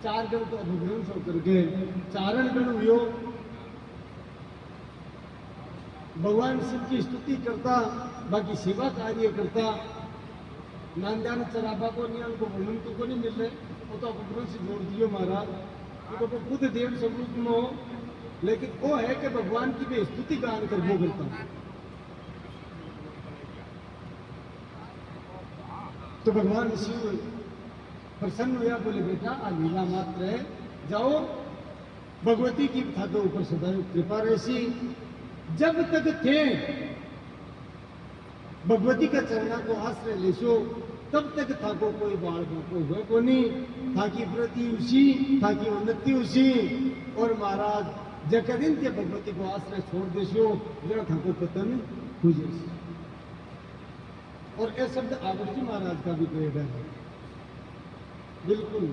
4 गण तो अभिभ्रंश होकर के 4 गण हुई, भगवान शिव की स्तुति करता, बाकी सेवा कार्य करता, नांदान चराबा को नहीं, उनको वर्णन को नहीं मिल रहे, वो तो अभिभ्रंश जोड़ दियो महाराज, तो वो खुद देव स्वरूप में हो, लेकिन वो है कि भगवान की भी स्तुति गान कर वो करता। तो भगवान शिव प्रसन्न हुआ, बोले बेटा आ लीला मात्र है, जाओ भगवती की था तो ऊपर सदैव कृपा रहसी। जब तक थे भगवती का चरणा को आश्रय लेसो तब तक था को कोई बाल को हुए को नहीं था की प्रति उसी था की उन्नति उसी। और महाराज जकदिन के भगवती को आश्रय छोड़ देसो जरा था को पतन हो जैसे। और ये शब्द आवर्ती महाराज का भी प्रयोग है बिल्कुल।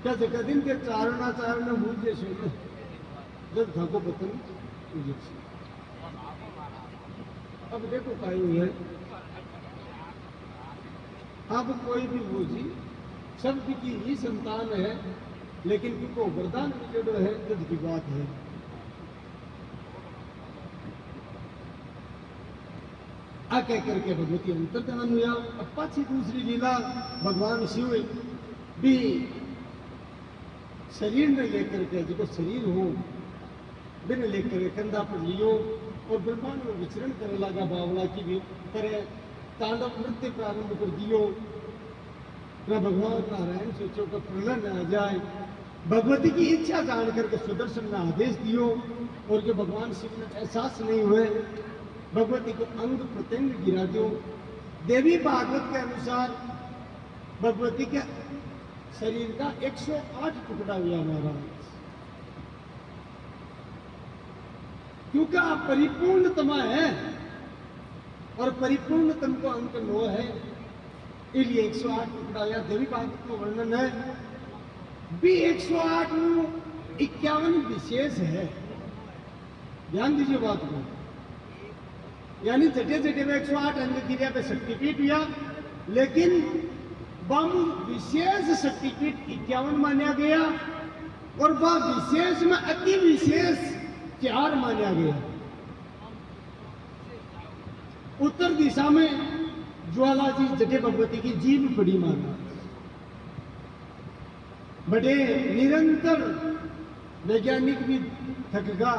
क्या जकदिन के चारणाचारण भूल जैसे जब था को पतन हो जैसे। अब देखो कायु है अब कोई भी बोझी शब्द की ही संतान है लेकिन उनको वरदान मिले है युद्ध की बात है। आ कह करके भगवती अंतर्ध्यान हुआ। अब पाछी दूसरी लीला भगवान शिव भी शरीर में लेकर के जो शरीर हो बिन लेकर कंधा पर लियो और ब्रह्मांड में विचरण करने लगा बावला की भी करे तांडव नृत्य प्रारंभ कर दियो। न भगवान नारायण सोचो का प्रलय न आ जाए। भगवती की इच्छा जान करके सुदर्शन ने आदेश दियो और जो भगवान शिव ने एहसास नहीं हुए भगवती को अंग प्रत्यंग गिरा दो। देवी भागवत के अनुसार भगवती के शरीर का 108 टुकड़ा हुआ महाराज क्योंकि आप परिपूर्णतमा है और परिपूर्णतम को अंक 9 है इसलिए 108 टुकड़ा या देवी भागवत को वर्णन है भी 108 में 51 विशेष है। ध्यान दीजिए बात को यानी जटे जटे में 108 अंग क्रिया पे शक्तिपीठ हुआ लेकिन बामु विशेष शक्तिपीठ 51 माना गया और वह विशेष में अति विशेष 4 माना गया। उत्तर दिशा में ज्वाला जी जटे भगवती की जीव बड़ी माना बड़े निरंतर वैज्ञानिक भी थकेगा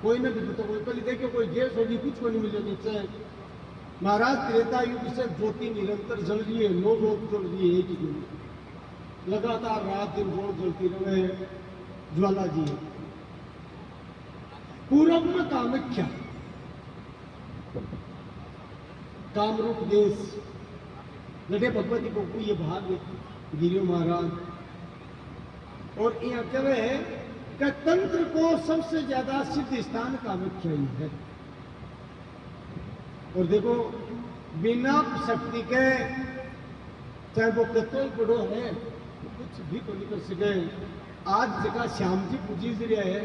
कोई ना भी तो कोई पहले देखो कोई गैस होगी कुछ को नहीं मिलेगा उससे। महाराज त्रेता युग से ज्योति निरंतर जल रही है 9 रोज जल रही है एक ही दिन लगातार रात दिन रोज जलती रहे ज्वाला जी। पूर्व में कामाख्या कामरूप देश लड़े भगवती को ये भाग गिरियो महाराज। और यहाँ कहे कि तंत्र को सबसे ज्यादा सिद्ध स्थान कामाख्या ही है। और देखो बिना शक्ति के चाहे वो कतोल बड़ो है कुछ भी तो नहीं कर सके। आज जगह श्याम जी पूजी जरिया है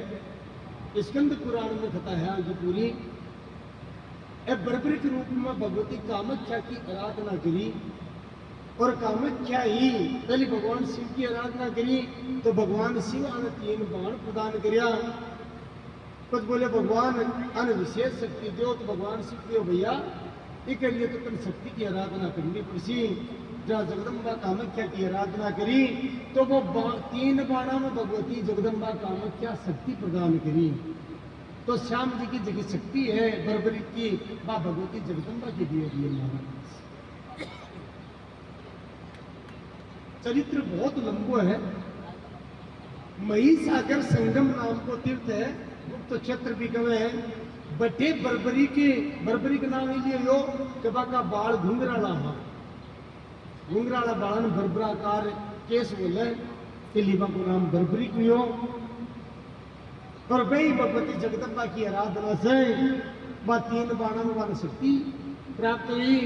स्कंद पुराण में कथा है आज पूरी बर्बरी के रूप में भगवती कामाख्या की आराधना करी और कामाख्या ही पहले भगवान शिव की आराधना करी तो भगवान शिव ने 3 बाण प्रदान किया। कुछ बोले भगवान अन विशेष शक्ति दो तो भगवान शिव दियो भैया इसके लिए तो तुम शक्ति की आराधना करनी पड़ी। जहाँ जगदम्बा कामाख्या की आराधना करी तो वो 3 बाणा में भगवती जगदम्बा कामाख्या शक्ति प्रदान करी। तो श्याम जी की जगह शक्ति है बर्बरी की मां भगवती जगदम्बा की दिए दिए महाराज। चरित्र बहुत लंबो है। महिसागर संगम नाम को तीर्थ है गुप्त तो क्षेत्र भी कवे है बटे बर्बरी के नाम लिए यो कबा का बाल घुंघराला बालन बर्बराकार केस बोले लिबा को नाम बर्बरी को। और वही भगवती जगदम्बा की आराधना से वह 3 बाणों में शक्ति प्राप्त हुई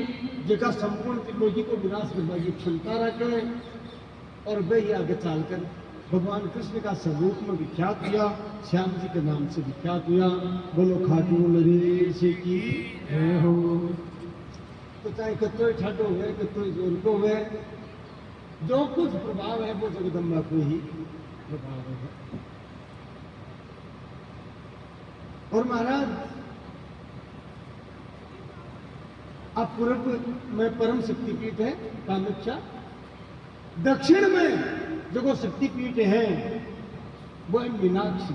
जगह संपूर्ण त्रिलोकी को विनाश करने की क्षमता रखे। और वही आगे चलकर भगवान कृष्ण का स्वरूप में विख्यात हुआ श्याम जी के नाम से विख्यात हुआ। बोलो खाटू नरेश की हो। तो चाहे कतोई ठाडो हुए कतोई जोर को हुए जो कुछ प्रभाव है वो जगदम्बा को ही प्रभाव है। और महाराज अब पूर्व में परम शक्तिपीठ है कामाख्या। दक्षिण में जो शक्तिपीठ है वो है मीनाक्षी।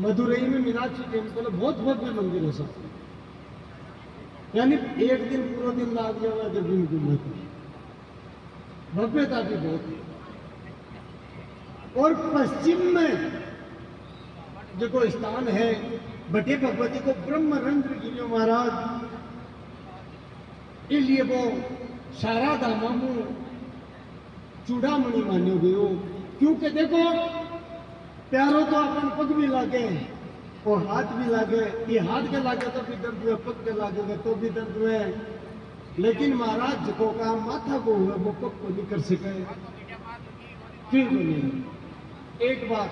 मदुरई में मीनाक्षी टेम्पल बहुत भव्य मंदिर है सब। यानी एक दिन पूरा दिन लाग जाएगा अगर दिन घूमने को भव्यता भी बहुत है। और पश्चिम में जो स्थान है बटे भगवती को ब्रह्म रंध्र गिरियो महाराज, इसलिए वो शारदा मामू चूड़ामणि मान्यो गयो। क्योंकि देखो प्यारो तो अपन पग भी लागे और हाथ भी लागे, ये हाथ के लागे तो भी दर्द हुए, पग के लागेगा तो भी दर्द हुए, लेकिन महाराज जो का माथा को हुए वो पग को नहीं कर सके। फिर बोलिए एक बात।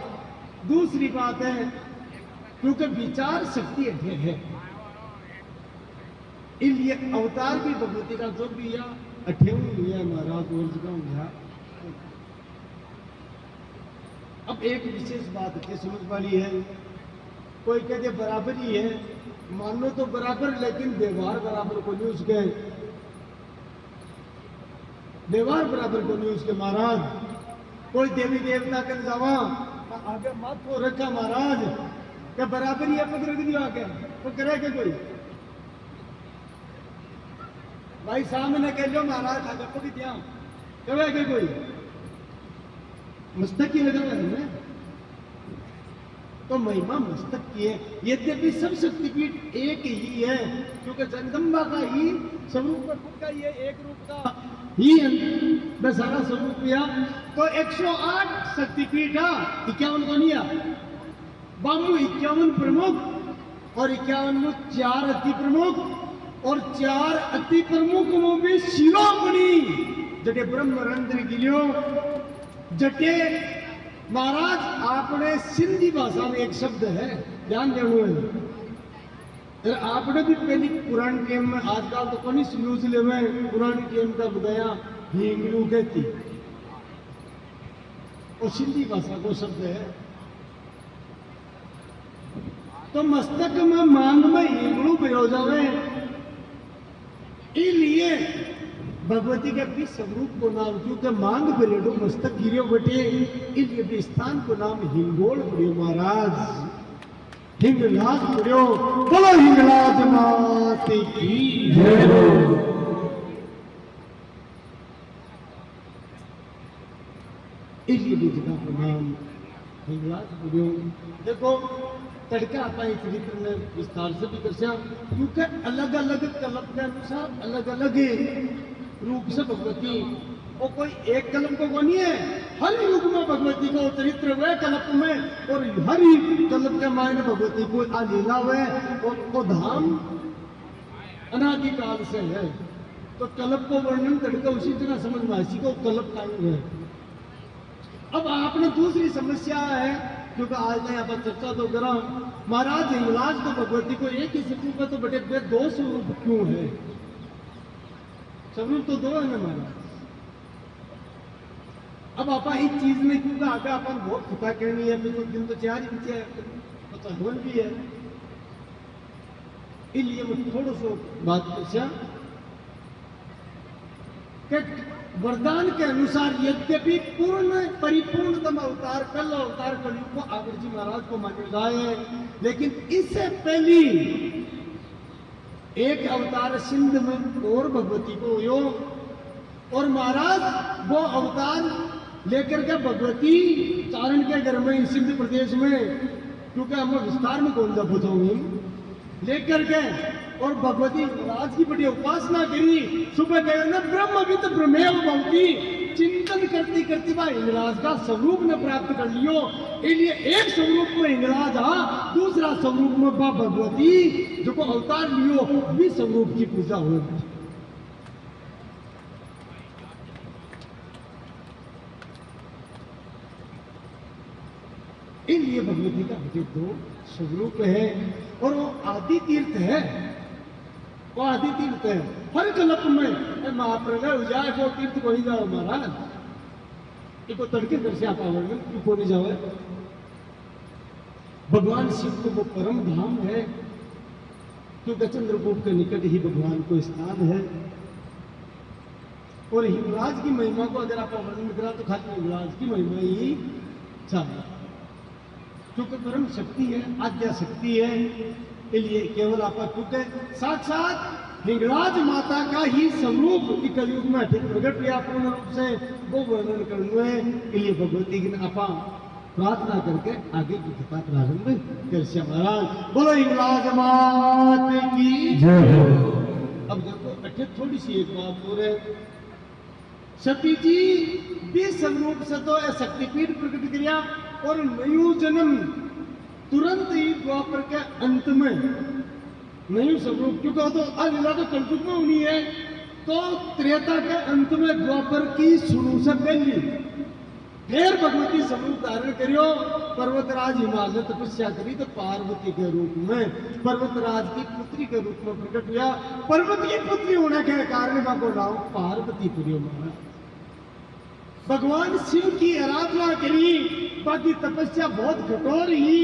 दूसरी बात है क्योंकि विचार शक्ति है, इसलिए अवतार भी भगवती का जो भी या 28 हुआ महाराज वर्ष का हुआ। अब एक विशेष बात के समझ वाली है, कोई कहते बराबर ही है, मान लो तो बराबर, लेकिन व्यवहार बराबर को नहीं उसके, व्यवहार बराबर को नहीं उसके महाराज। कोई देवी देवता कर जावा आगे मत को रखा महाराज, क्या बराबर ही है, पकड़ दिया आगे तो करे के कोई भाई सामने कह लो महाराज आगे पकड़ दिया करे के कोई मस्तक की लगा है तो महिमा मस्तक की है। यद्यपि सब शक्तिपीठ एक ही है, क्योंकि जगदम्बा का ही स्वरूप का ही है, एक रूप का ही है सारा स्वरूप किया। तो 108 शक्तिपीठ 51 को नहीं बाबू 51 प्रमुख और 51 में 4 अति प्रमुख और 4 अति प्रमुख में भी शिरोमणि जटे ब्रह्म रंध्र गिलियो जटे महाराज आपने सिंधी भाषा में एक शब्द है ध्यान देना है, आपने भी पहली पुरानी टेम में आजकल तो कौन यूज ले में पुरानी टेम का बताया हिंगलू कहती और सिंधी भाषा को शब्द है। तो मस्तक में मांग में हिंगलू बिरोजावे, इसलिए भगवती के भी स्वरूप को नाम क्योंकि मांग बिरेडो मस्तक गिरियो बटे, इसलिए भी स्थान को नाम हिंगोल पड़ियो महाराज, हिंगलाज पड़ियो। बोलो हिंगलाज माते की जय हो। इसलिए भी जगह को नाम हिंगलाज पड़ियो। देखो तड़का अपने चरित्र में विस्तार से भी कर, क्योंकि अलग अलग कल्प के अनुसार अलग अलग रूप से भगवती, और कोई एक कलम को नहीं है, हर युग में भगवती का चरित्र हुए कल्प में, और हर कल्प के मायने भगवती को लीला हुए, और वो धाम अनादि काल से है। तो कल्प को वर्णन तड़का उसी तरह समझ में इसी को कल्प कायम है। अब आपने दूसरी समस्या है क्योंकि आज मैं यहाँ पर चर्चा तो करा महाराज हिंगलाज तो भगवती को एक ही स्वरूप है, तो बटे 2 स्वरूप क्यों है? स्वरूप तो 2 है ना महाराज। अब आप इस चीज में क्योंकि आगे अपन बहुत खुदा कहनी है, फिर दिन तो 4 ही बचे तो चढ़वन भी है, इसलिए मैं थोड़ा सा बात पूछा कि वरदान के अनुसार यद्यपि पूर्ण परिपूर्णतम अवतार कल अवतार कलयुग को आगर जी महाराज को माने जाए, लेकिन इससे पहली एक अवतार सिंध में और भगवती को हो, और महाराज वो अवतार लेकर के भगवती चारण के घर में सिंध प्रदेश में, क्योंकि हम विस्तार में कौन सा पूछोगे, लेकर के और भगवती राज की बड़ी उपासना करी। सुबह गए ना ब्रह्मविद ब्रह्मेव भवती, चिंतन करती करती वह हिंगलाज का स्वरूप ने प्राप्त कर लियो। इसलिए एक स्वरूप में हिंगलाज दूसरा स्वरूप में बा भगवती जो को अवतार लियो भी स्वरूप की पूजा हो। इसलिए भगवती का 2 स्वरूप है, और वो आदि तीर्थ है, वो आदि तीर्थ है। हर कल्प में महाप्रलय हो जाए वो तीर्थ को ही जाओ महाराज, इनको तड़के कर से आप आवर्णन क्यों को नहीं जाओ। भगवान शिव को वो परम धाम है, क्योंकि चंद्रगुप्त के निकट ही भगवान को स्थान है। और हिंगलाज की महिमा को अगर आप वर्णन करा तो खाली हिंगलाज की महिमा ही चाहिए, क्योंकि परम शक्ति है, आद्या शक्ति है। इसलिए केवल आप क्योंकि साक्षात हिंगलाज माता का ही स्वरूप कलयुग में प्रकट किया पूर्ण रूप से, वो वर्णन करना है। इसलिए भगवती की आपा प्रार्थना करके आगे की कथा प्रारंभ कर महाराज। बोलो हिंगलाज मात की जय हो। अब देखो अठे थोड़ी सी एक बात हो रहे, सती जी भी स्वरूप से तो शक्तिपीठ प्रकट किया और नयु जन्म तुरंत ही द्वापर के अंत में नयु स्वरूप, क्योंकि तो अलीला तो कलयुग में होनी है, तो त्रेता के अंत में द्वापर की शुरू से पहली फिर भगवती स्वरूप धारण करियो। पर्वतराज हिमालय तपस्या करी तो पार्वती के रूप में पर्वतराज की पुत्री के रूप में प्रकट हुआ। पर्वत की पुत्री होने के कारण का को नाम पार्वती पुरी माना। भगवान शिव की आराधना करी, बाकी तपस्या बहुत कठोर ही,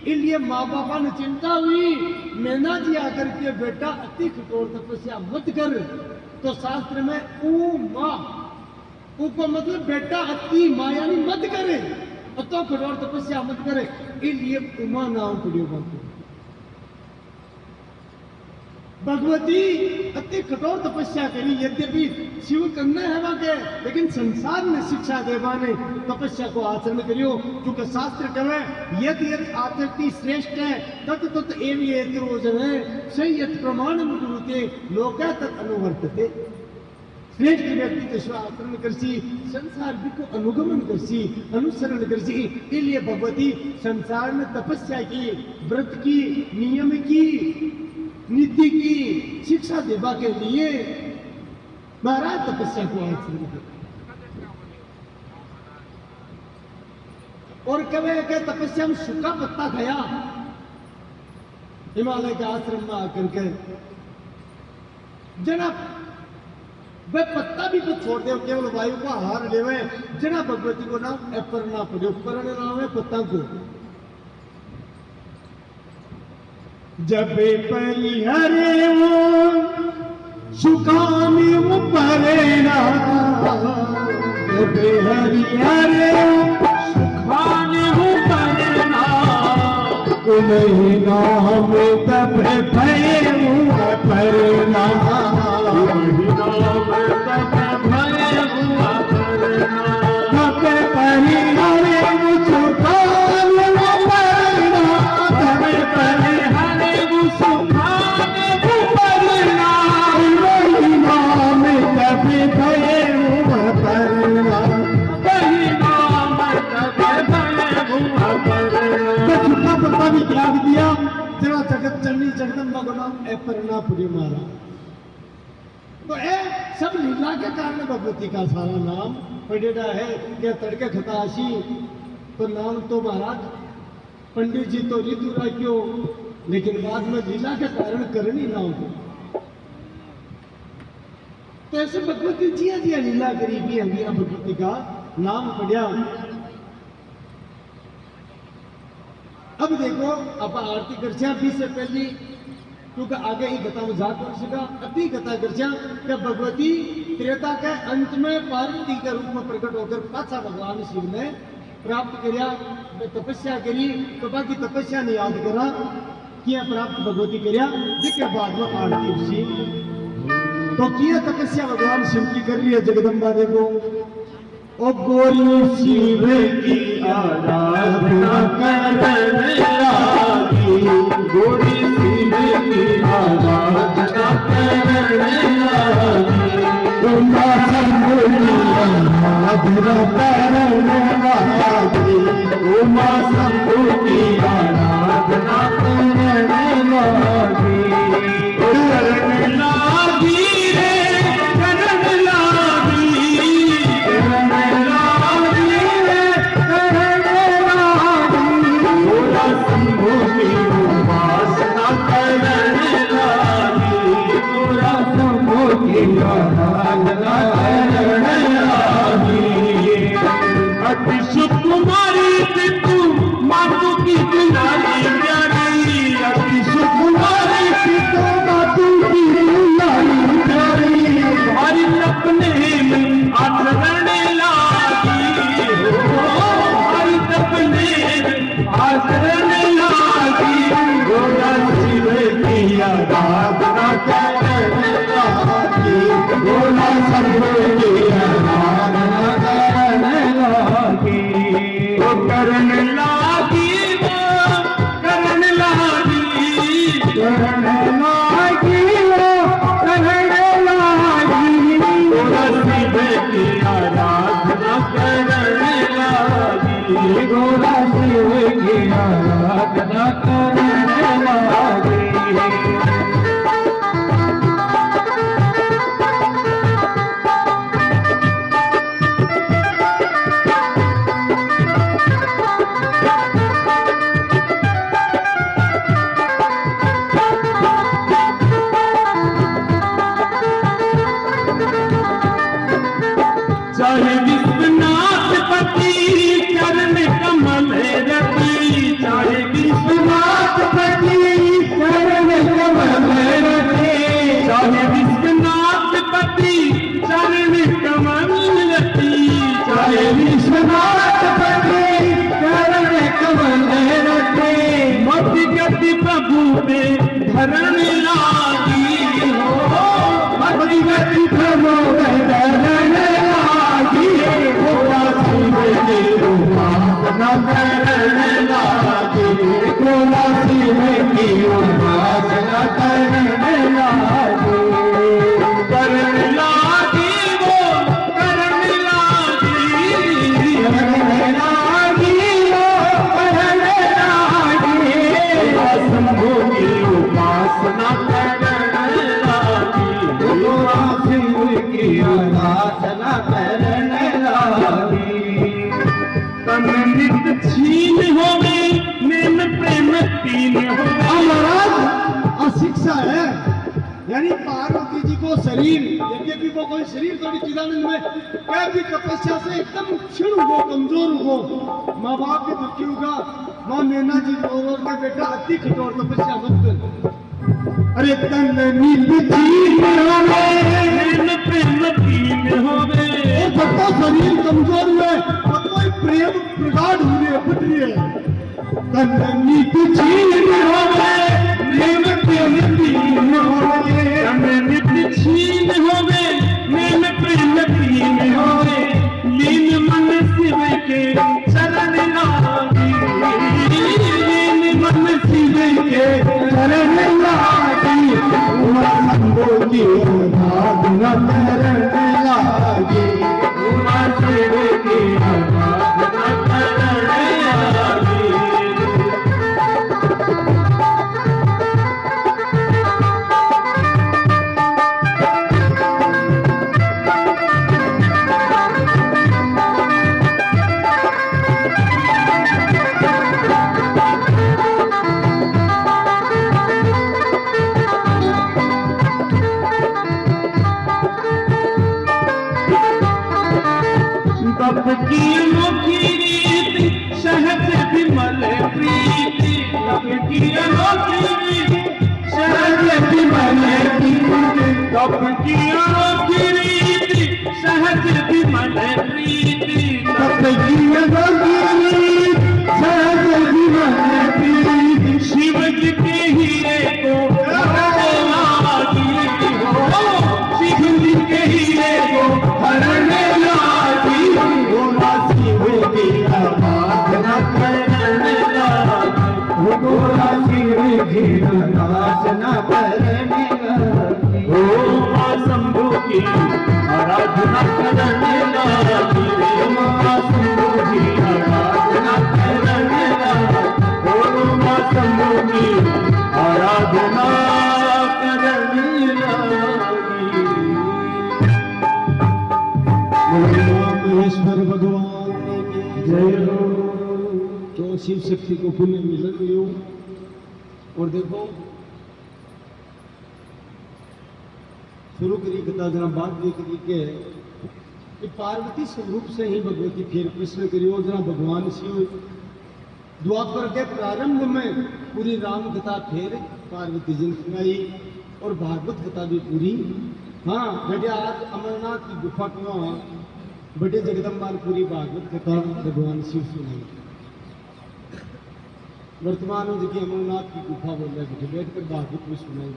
इसलिए माँ बापा ने चिंता हुई। मैना जी आकर के बेटा अति कठोर तपस्या मत कर, तो शास्त्र में उमा उप मतलब बेटा अति माया नहीं मत करे, तो कठोर तपस्या मत करे, इसलिए उमा नाम पड़ियो बनते। भगवती अति कठोर तपस्या करी, यद्यपि शिव करने है वाके, लेकिन संसार में शिक्षा देवा ने तपस्या को आचरण करियो, क्योंकि शास्त्र कहे यदि यदि आचरती श्रेष्ठ है तत् तत् एवं एतरोजन है सही यत् प्रमाण मुद्रुते लोक तत् अनुवर्तते। श्रेष्ठ व्यक्ति जैसा आचरण करसी, संसार भी को अनुगमन करसी, अनुसरण करसी, इसलिए भगवती संसार में तपस्या की, व्रत की, नियम की, नीति की शिक्षा देवा के लिए महाराज तपस्या को आचरण कर। और कभी के तपस्या में सूखा पत्ता खाया हिमालय के आश्रम में आकर के, जना वह पत्ता भी कुछ छोड़ दे, केवल वायु का आहार लेवे, जना भगवती को नाम अपर्णा पड़े, पर्ण नाम है पत्ता को। जब परिहरे वो सुखामी वो परेना, जब हरिहरे सुखाने हो परेना, उन्हीं नाम तब भय वो परेना, वही नाम तब भय हुआ परेना। तब परिहरे वो सुखामी वो परेना, तब परिहरे वो सुखाने हो परेना, वही नाम तब भय वो परेना। वही नाम तब भय हुआ परेना। छुट्टा पत्ता भी त्याग दिया, जरा जगत जननी जगदम्बा को नाम अपर्णा पुरी मारा। तो ए सब लीला के कारण भगवती का सारा नाम पड़ेगा है। क्या तड़के खताशी तो नाम तो महाराज पंडित जी तो ऋतु राख्यो, लेकिन बाद में लीला के कारण करनी नाम को। तो ऐसे भगवती जिया जिया लीला करी भी हमिया भगवती का नाम पढ़िया। अब देखो अब आरती करछा भी से पहली, क्योंकि आगे ही कथा में जा कर सका अति कथा करछा कि भगवती त्रेता के अंत में पार्वती के रूप में प्रकट होकर पाछा भगवान शिव ने प्राप्त किया, तपस्या करी, तो बाकी तपस्या ने याद करा किया प्राप्त भगवती करिया, जिसके बाद में आरती उसी तो किया तपस्या भगवान शिव की कर रही है। जगदम्बा देखो ओ गोरी शिव की आराधना करने लागी, गोरी शिव की आराधना करने लागी, उमा संभूति आराधना करने वाली, उमा संभूति आराधना करने लागी। करने लागी रे करने लागी, करने लागी रे करने लागी, भोला संभूति उपासना करने लागी, भोला संभूति आराधना करने लागी। अति सुकुमारी तू लागी करने लागी वो करने लागी गोरा शिव की आराधना करने लागी गोरा शिव की आराधना करने लागी चाहे विश्वनाथ पति चरण कमल रति चाहे विश्वनाथ पति चरण कमल रति चाहे विश्वनाथ पति चरण कमल रति चाहे विश्वनाथ पति चरण कमल रति मति गति प्रभु पे धरण लागी हो मति गति प्रभु धरण लागी गोरा शिव की उपासना करने लागी गोरा शिव की उपासना करने लागी करने लागी वो करने लागी करने लागी वो करने लागी शंभु की उपासना करने लागी गोरा शिव की उपासना करने लागी तन नित छीन होवे नेम प्रेम तीन होवे महाराज अशिक्षा है यानी पार्वती जी को शरीर यद्यपि वो कोई शरीर थोड़ी चिदानंद में क्या भी तपस्या से एकदम क्षीण हो कमजोर हो माँ बाप के दुखी होगा माँ मैना जी और के बेटा अति कठोर तपस्या मत कर अरे तन नील छीन होवे नेम प्रेम तीन होवे जब तो शरीर कमजोर हुए तब तो प्रेम प्रगाढ़ हुए फुट रही है तन नील छीन होवे नेम प्रेम तीन होवे तन नित छीन होवे नेम प्रेम तीन होवे लीन मन शिव के चरण लागी लीन मन शिव के चरण लागी शंभो की आराधना करने लागी गोरा शिव की आराधना करने लागी तप की अनोखी रीति सहज विमल प्रीति तप की अनोखी रीति सहज विमल प्रीति तप की अनोखी रीति सहज विमल प्रीति तप की अनोखी सहज विमल प्रीति शिव जी के हीरे को हरने लागी हो शिव जी के हीरे को हरने लागी गोरा शिव की आराधना करने लागी गोरा शिव की आराधना करने लागी ओ माँ शंभु की आराधना करने लागी माँ शंभु की आराधना करने लागी ओ माँ शंभु की आराधना करने लागी महेश्वर भगवान की जय हो तो शिव शक्ति को पुण्य मिल गयो और देखो शुरू करी कथा जरा बात ये करी के कि पार्वती स्वरूप से ही भगवती फिर कृष्ण करियो जरा भगवान शिव द्वापर के प्रारंभ में पूरी राम कथा फिर पार्वती जी ने सुनाई और भागवत कथा भी पूरी हाँ बेटे आज अमरनाथ की गुफा क्यों बड़े जगदम्बा ने पूरी भागवत कथा भगवान शिव सुनाई वर्तमान में देखिए अमरनाथ की गुफा बोल रहे बेटे बैठ कर भागवत भी सुनाई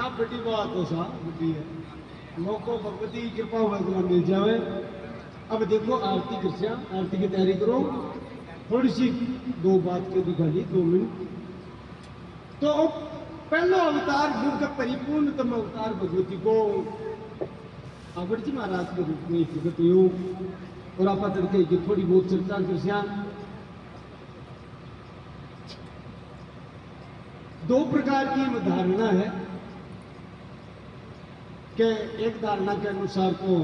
आप बड़ी बात हो साहब बड़ी है मौको भगवती की कृपा हुआ इतना मिल जाए अब देखो आरती कृष्या, आरती की तैयारी करो। थोड़ी सी दो बात के दिखा ली, 2 मिनट। तो पहला अवतार गुरु का परिपूर्णतम अवतार भगवती को आवड़ जी महाराज के रूप में प्रकट हुई। और आप तड़के की थोड़ी बहुत चर्चा कृष्या। 2 प्रकार की धारणा है कि एक धारणा के अनुसार को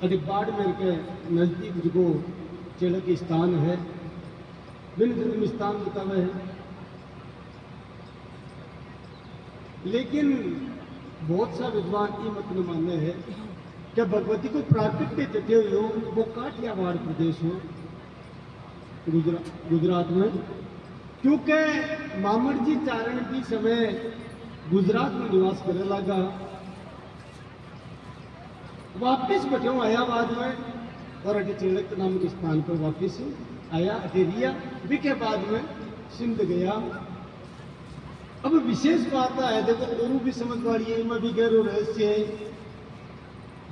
अभी बाड़मेर के नजदीक जो चिड़क स्थान है, भिन्न भिन्न स्थान बतावे है। लेकिन बहुत सा विद्वान ये मत न माने है कि भगवती को प्राकृतिक जगह हुई हो वो काठियावाड़ प्रदेश हो, गुजरात में। क्योंकि मामड़ जी चारण की समय गुजरात में निवास करने लगा, वापिस बठो आया बाद में और अटे चिड़क नाम के स्थान पर वापिस आया, अटेरिया भी के बाद में सिंध गया। अब विशेष बात है, देखो गुरु भी समझ वाली है, मैं भी गहरो रहस्य है।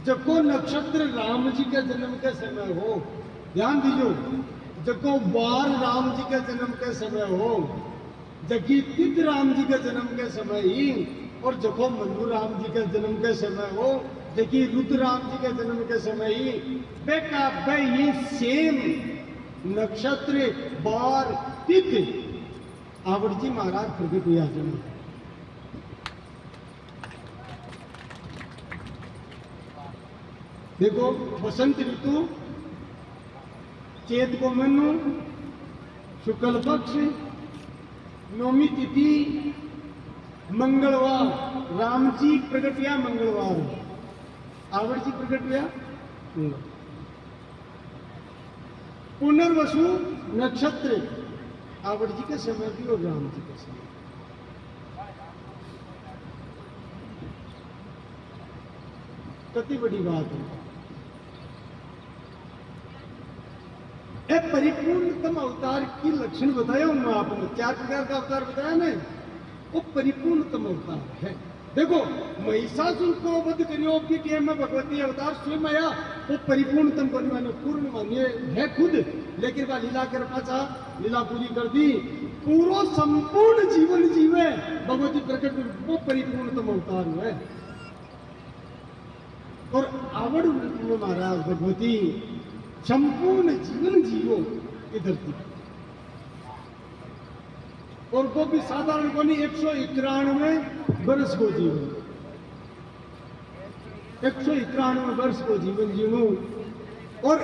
जब को नक्षत्र राम जी के जन्म के समय हो, ध्यान दीजो, जब को वार राम जी के जन्म के समय हो, जबकि तिथ राम जी के जन्म के समय ही, और जब मनु राम जी के जन्म के समय हो, जबकि रुद्र राम जी के जन्म के समय ही, बेका बे ये सेम नक्षत्र वार तिथ आवड़ जी महाराज प्रकट हुआ जन्म। देखो बसंत ऋतु, चैत को मनु, शुक्ल पक्ष, नौमी तिथि, मंगलवार, राम जी प्रकट हुआ मंगलवार, आवड़ जी प्रकट हुआ। पुनर्वसु नक्षत्र आवड़ जी के समय भी और राम जी के समय। कितनी बड़ी बात है। एक परिपूर्णतम अवतार की लक्षण बताया हूं मैं आपको, 4 प्रकार का अवतार बताया ना, वो परिपूर्णतम अवतार है। देखो महिषासुर को वध करियो की टेम में भगवती अवतार स्वयं आया, वो परिपूर्णतम बनवाने पूर्ण मानिए है खुद, लेकिन वह लीला कर पाचा, लीला पूरी कर दी, पूरा संपूर्ण जीवन जीवे भगवती प्रकट, वो परिपूर्णतम अवतार है। और आवड़ में महाराज भगवती संपूर्ण जीवन जीवो इधर थी, और वो भी साधारण को नहीं, 191 वर्ष को जीवन, 191 वर्ष को जीवन जीवू, और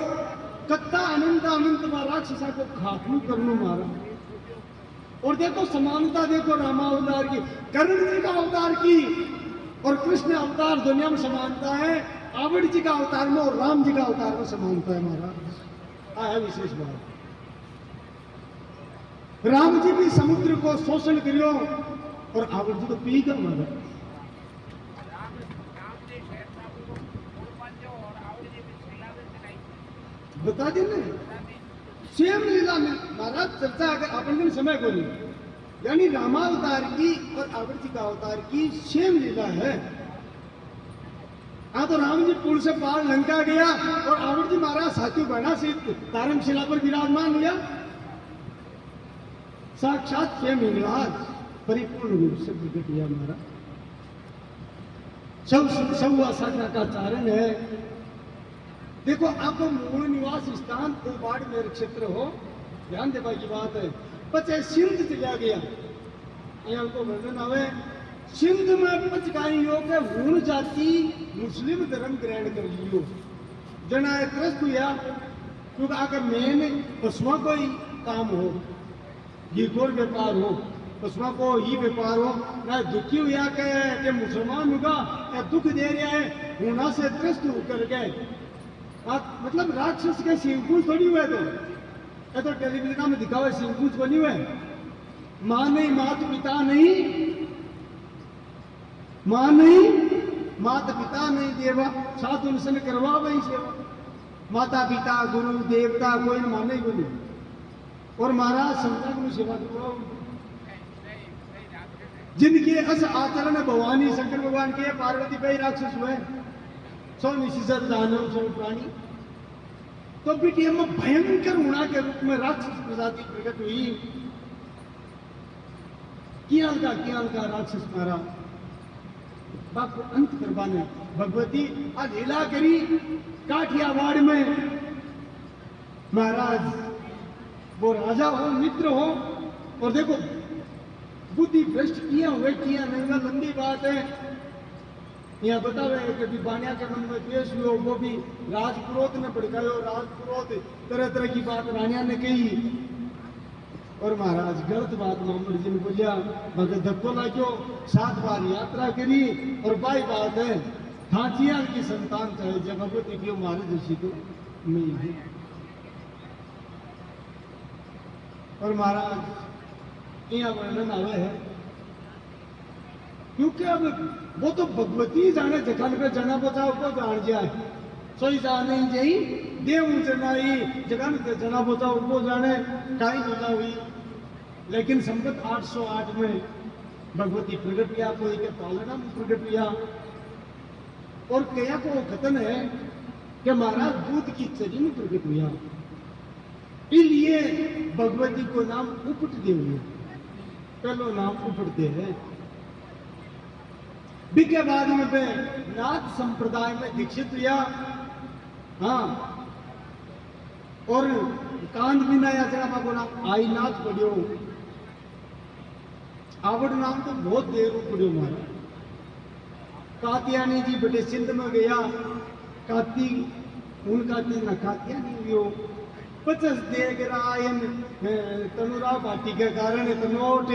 कत्ता अनंत अनंत राक्षसा को खात्मू करनो मारा। और देखो समानता, देखो रामावतार की, कर्ण जी का अवतार की और कृष्ण अवतार दुनिया में समानता है, आवड़ जी का अवतार में और राम जी का अवतार में समानता है महाराज। आया विशेष बात, राम जी भी समुद्र को शोषण करियो और आवड़ जी तो पी का मारा। बता देना स्वयं लीला में महाराज चर्चा अपन समय को नहीं, यानी रामावतार की और आवड़ जी का अवतार की स्वयं लीला है। हाँ, तो राम जी पुल से पार लंका गया और आवड़ जी महाराज साथी बना से तारमशिला पर विराजमान हुआ, साक्षात स्वयं हिंगलाज परिपूर्ण रूप से प्रकट हुआ महाराज। सौवा साधना का चारण है। देखो आपको मूल निवास स्थान बाड़मेर क्षेत्र हो, ध्यान देवा की बात है। पचे सिंध चला गया, यहाँ को वर्णन आवे, सिंध में पचकाइयों के हूण जाति मुस्लिम धर्म ग्रहण कर लियो, जना त्रस्त हुआ, क्योंकि अगर मेन पशुओं को ही काम हो, गिरगोर व्यापार हो, पशुओं को ही व्यापार हो, ना दुखी हुआ के मुसलमान होगा या दुख दे रहा है, हूणा से त्रस्त होकर गए, मतलब राक्षस के सिंहकुच थोड़ी हुए, तो टेलीविजन में दिखा हुआ सिंहकुच बनी हुए, माँ नहीं, माता पिता नहीं, माँ नहीं, माता पिता नहीं, देवा साथ उनसे करवा वही सेवा, माता पिता गुरु देवता कोई माने ही बोली, और महाराज संता को सेवा करवाओ। जिनके अस आचरण भवानी शंकर भगवान के, पार्वती भाई राक्षस हुए, सौ निशिचर दानव सौ प्राणी, तो बिटिया में भयंकर उड़ा के रूप में राक्षस प्रजाति प्रकट हुई। कियाल का राक्षस मारा, बाप को अंत करवाने भगवती आज लीला करी काठियावाड़ में। महाराज वो राजा हो, मित्र हो, और देखो बुद्धि भ्रष्ट किया हुए किया नहीं, लंबी बात है। यहाँ बतावे कभी बानिया के मन में द्वेष हुआ, वो भी राजपुरोहित ने भड़कायो, राजपुरोहित तरह तरह की बात रानिया ने कही, और महाराज गलत बात मोहम्मद जी ने बोलिया, मगर धक्को लागो, 7 बार यात्रा करी, और बाई बात है थाचिया की संतान चाहे जब भगवती क्यों मारे ऋषि को नहीं है। और महाराज यहाँ वर्णन आवे है, क्योंकि अब वो तो भगवती जाने जखन पे जना बचाओ को जान जाए, सोई जाने जई देव जनाई जगन पे जना बचाओ को जाने काई बचा हुई। लेकिन संवत 808 में भगवती प्रकट किया, कोई के पालना में प्रकट किया, और कया को कथन है कि महाराज दूध की चरी में प्रकट हुआ, इसलिए भगवती को नाम उपट देव, पहलो नाम उपटते हैं। के बाद में वे नाथ संप्रदाय में दीक्षित हुआ। हाँ, और कांद भी नया जरा बोला आई नाथ पढ़ियो, आवड़ नाम तो बहुत देर पढ़ियो मारा। कातियानी जी बड़े सिंध में गया, काती उनका तीन कातियानी हुई 50 देग रायन तनुरा भाटी के कारण तनोट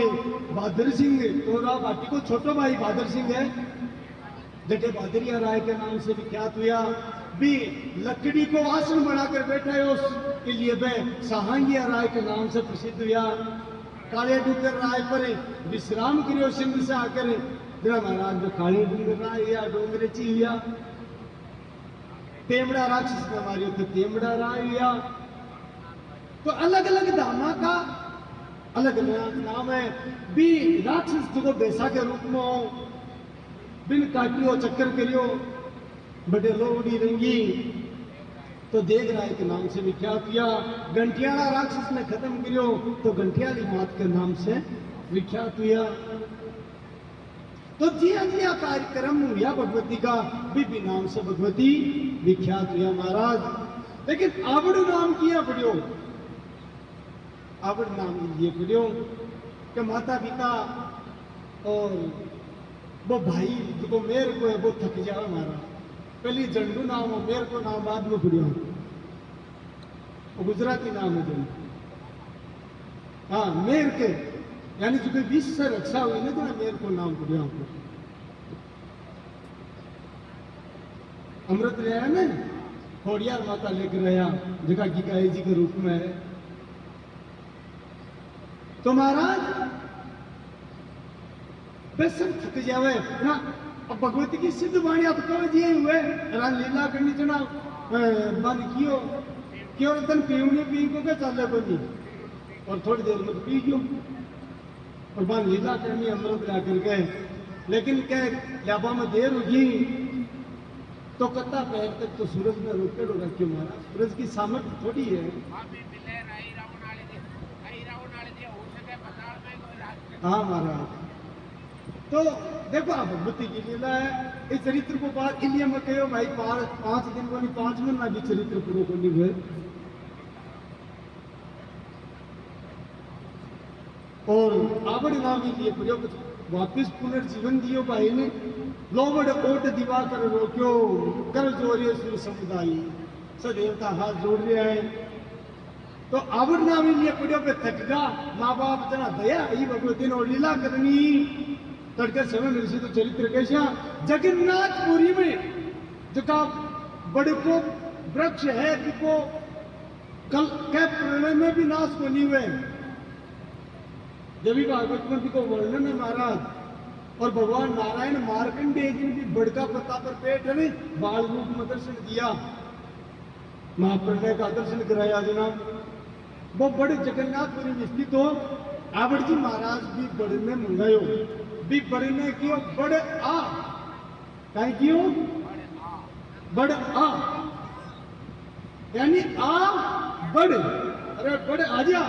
बहादुर सिंह, तनुरा भाटी को छोटो भाई बहादुर सिंह है, जटे बहादुरिया राय के नाम से विख्यात हुआ। भी लकड़ी को आसन बनाकर बैठा है, उसके लिए वह सहांगिया राय के नाम से प्रसिद्ध हुआ। काले डूंगर राय पर विश्राम करियो सिंध से आकर, जरा महाराज जो काले डूंगर राय या डोंगरे ची हुआ। तेमड़ा राक्षस ने मारियो तो तेमड़ा राय हुआ। तो अलग अलग धामा का अलग अलग नाम है। भी राक्षस जो बैसा के रूप में हो, बिन काटियो चक्कर करियो, बड़े लोड़ी रंगी, तो देख राय के नाम से विख्यात हुआ। घंटियाला राक्षस ने खत्म करियो तो घंटियाली मात के नाम से विख्यात हुआ। तो जिया जिया कार्यक्रम हुआ भगवती का, भी नाम से भगवती विख्यात हुआ महाराज। लेकिन आवड़ नाम किया पड़ियो, आवड़ नाम ये पड़ियो कि माता पिता और वो भाई जो मेरे को है वो थक जाए हमारा। पहली जंडू नाम हो, मेरे को नाम बाद में पड़ियो, वो गुजराती नाम है जंडू। हाँ, मेर के यानी जो 20 से रक्षा हुई ना, तो मेरे को नाम पड़ियो। अमृत रहा ना खोड़ियार माता लेकर रहा, जगह गिकाई जी के रूप में है। तो महाराज बेसन थक जावे ना, अब भगवती की सिद्ध वाणी आप कहो जी हुए रान लीला करनी चना बंद कियो क्यों तन पीवनी पी को के चले बनी, और थोड़ी देर में पी गयो और बंद लीला करनी अमृत ला करके। लेकिन क्या लाभा में देर होगी तो कत्ता पैर तक तो सूरज में रोके रखियो महाराज, सूरज की सामर्थ्य थोड़ी है। हाँ महाराज, तो देखो आप भगवती की लीला है। इस चरित्र को बात के लिए मैं कहो भाई 5 दिन को नहीं 5 महीना भी चरित्र पूरा को नहीं हुए। और आवड़ नाम ही लिए प्रयोग वापिस पुनर्जीवन दियो भाई ने। लोवड़ ओट दिवा कर रोक्यो, कर जोरियो सुर समुदाय, सदेवता हाथ जोड़ रहा है। तो आवड़ नाम ही लिए पड़ियो पे थकगा, माँ बाप जना दया ही भगवती ने लीला करनी। तड़के समय मेरे से तो चरित्र कैसा जगन्नाथपुरी में जका बड़े को वृक्ष है जिको कल के प्रलय में भी नाश को नहीं हुए, जब भागवत में को वर्णन है महाराज। और भगवान नारायण मार्कंडेय जी ने भी बड़का पत्ता पर पेट है बाल रूप में दर्शन दिया, महाप्रलय का दर्शन कराया जनाब। वो बड़े जगन्नाथपुरी में स्थित हो। आवड़ जी महाराज भी बड़े में मंगायो, भी बड़े ने कियो बड़े आ कहीं कियो बड़े आ यानी आ बढ़, अरे बढ़ आजा।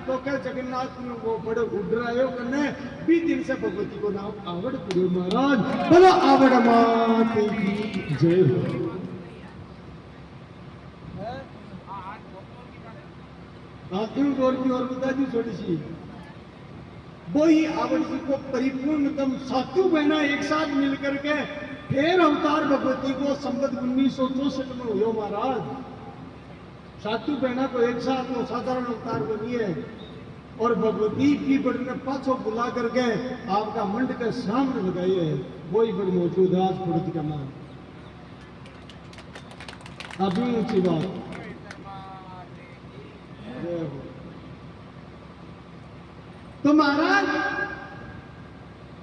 तो कह जगन्नाथ ने वो बड़े उड़ रहे हो करने 20 दिन से भगवती को नाम आवड़ पुरे महाराज बोलो आवड़ मात की जय हो। और की और बता दी थोड़ी सी वो ही आवड़ जी को परिपूर्णतम सातु बहना एक साथ मिलकर के फिर अवतार भगवती को संबत 1964 में हुए महाराज। सातु बहना को एक साथ वो साधारण अवतार बनी है और भगवती की बड़ ने पाछो बुला करके आपका मंड के सामने लगाई है। वही बड़ी मौजूद है आज पुरुष का नाम। अभी ऊंची बात तो महाराज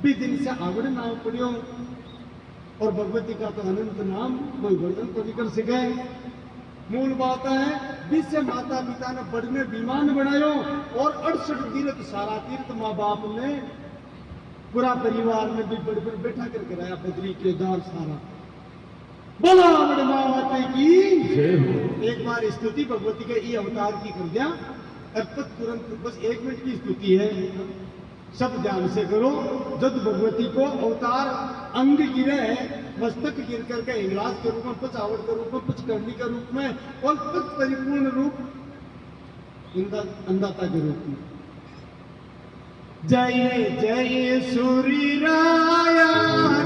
20 दिन से आवड़ नाम पढ़ियो और भगवती का तो अनंत नाम कोई वर्णन तो नहीं कर सके। मूल बात है 20 से माता पिता ने बड़ में विमान बनायो और 68 तीर्थ सारा तीर्थ माँ बाप ने पूरा परिवार में भी बड़ बड़ बैठा कर कराया बद्री केदार सारा। बोला बड़ माता की एक बार स्तुति भगवती के ये अवतार की कर दिया अर्पत तुरंत बस 1 मिनट की स्तुति है सब ध्यान से करो। जब भगवती को अवतार अंग गिरे मस्तक गिर करके हिंगलाज के रूप में पचावट के रूप में पचकर्णी के रूप में और पच परिपूर्ण रूप अंदाता के रूप में। जय जय सूर्य राया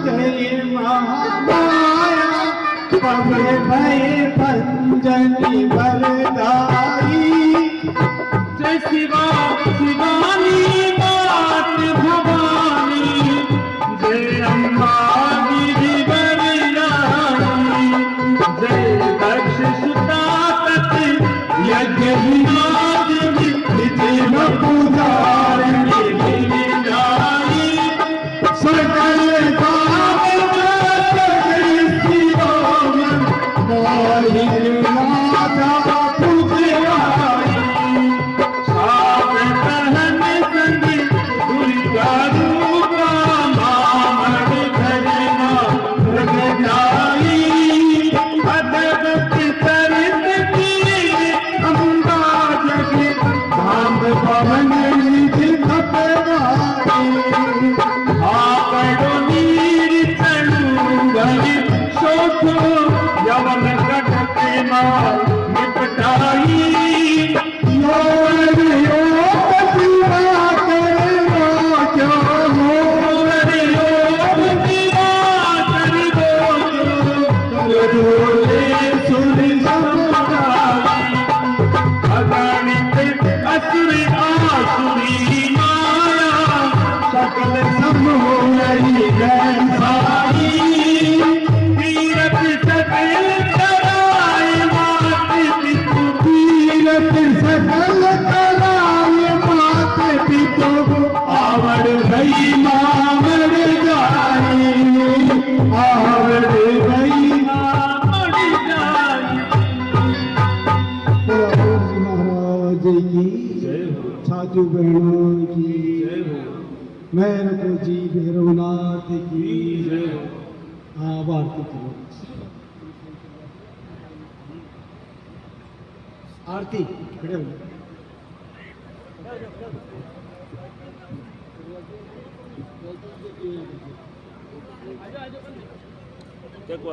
जय महामाया पवे भय पंजनी बलदाई। जय शिवा शिवानी मात भवानी जय अम्बा गिरिवररानी जय दक्ष सुता तत् यज्ञ विनाद नित्य पूजारिणी गिरिजाई सकल काम माता पूजवाई। यवन कटके माल निपटाई अगणित असुरी आसुरी माया सकल समूह गई तीरथ सकल कराय मात पितु तीरथ सकल कराय मात पितु आवड़ गई मामड़ जाई आवड़ गई मामड़ जाई। महाराज की जय हो साधु बहनों की जय हो मेरे को जी भैरवनाथ की जय हो। हाँ आरती करो आरती खड़े हो देखो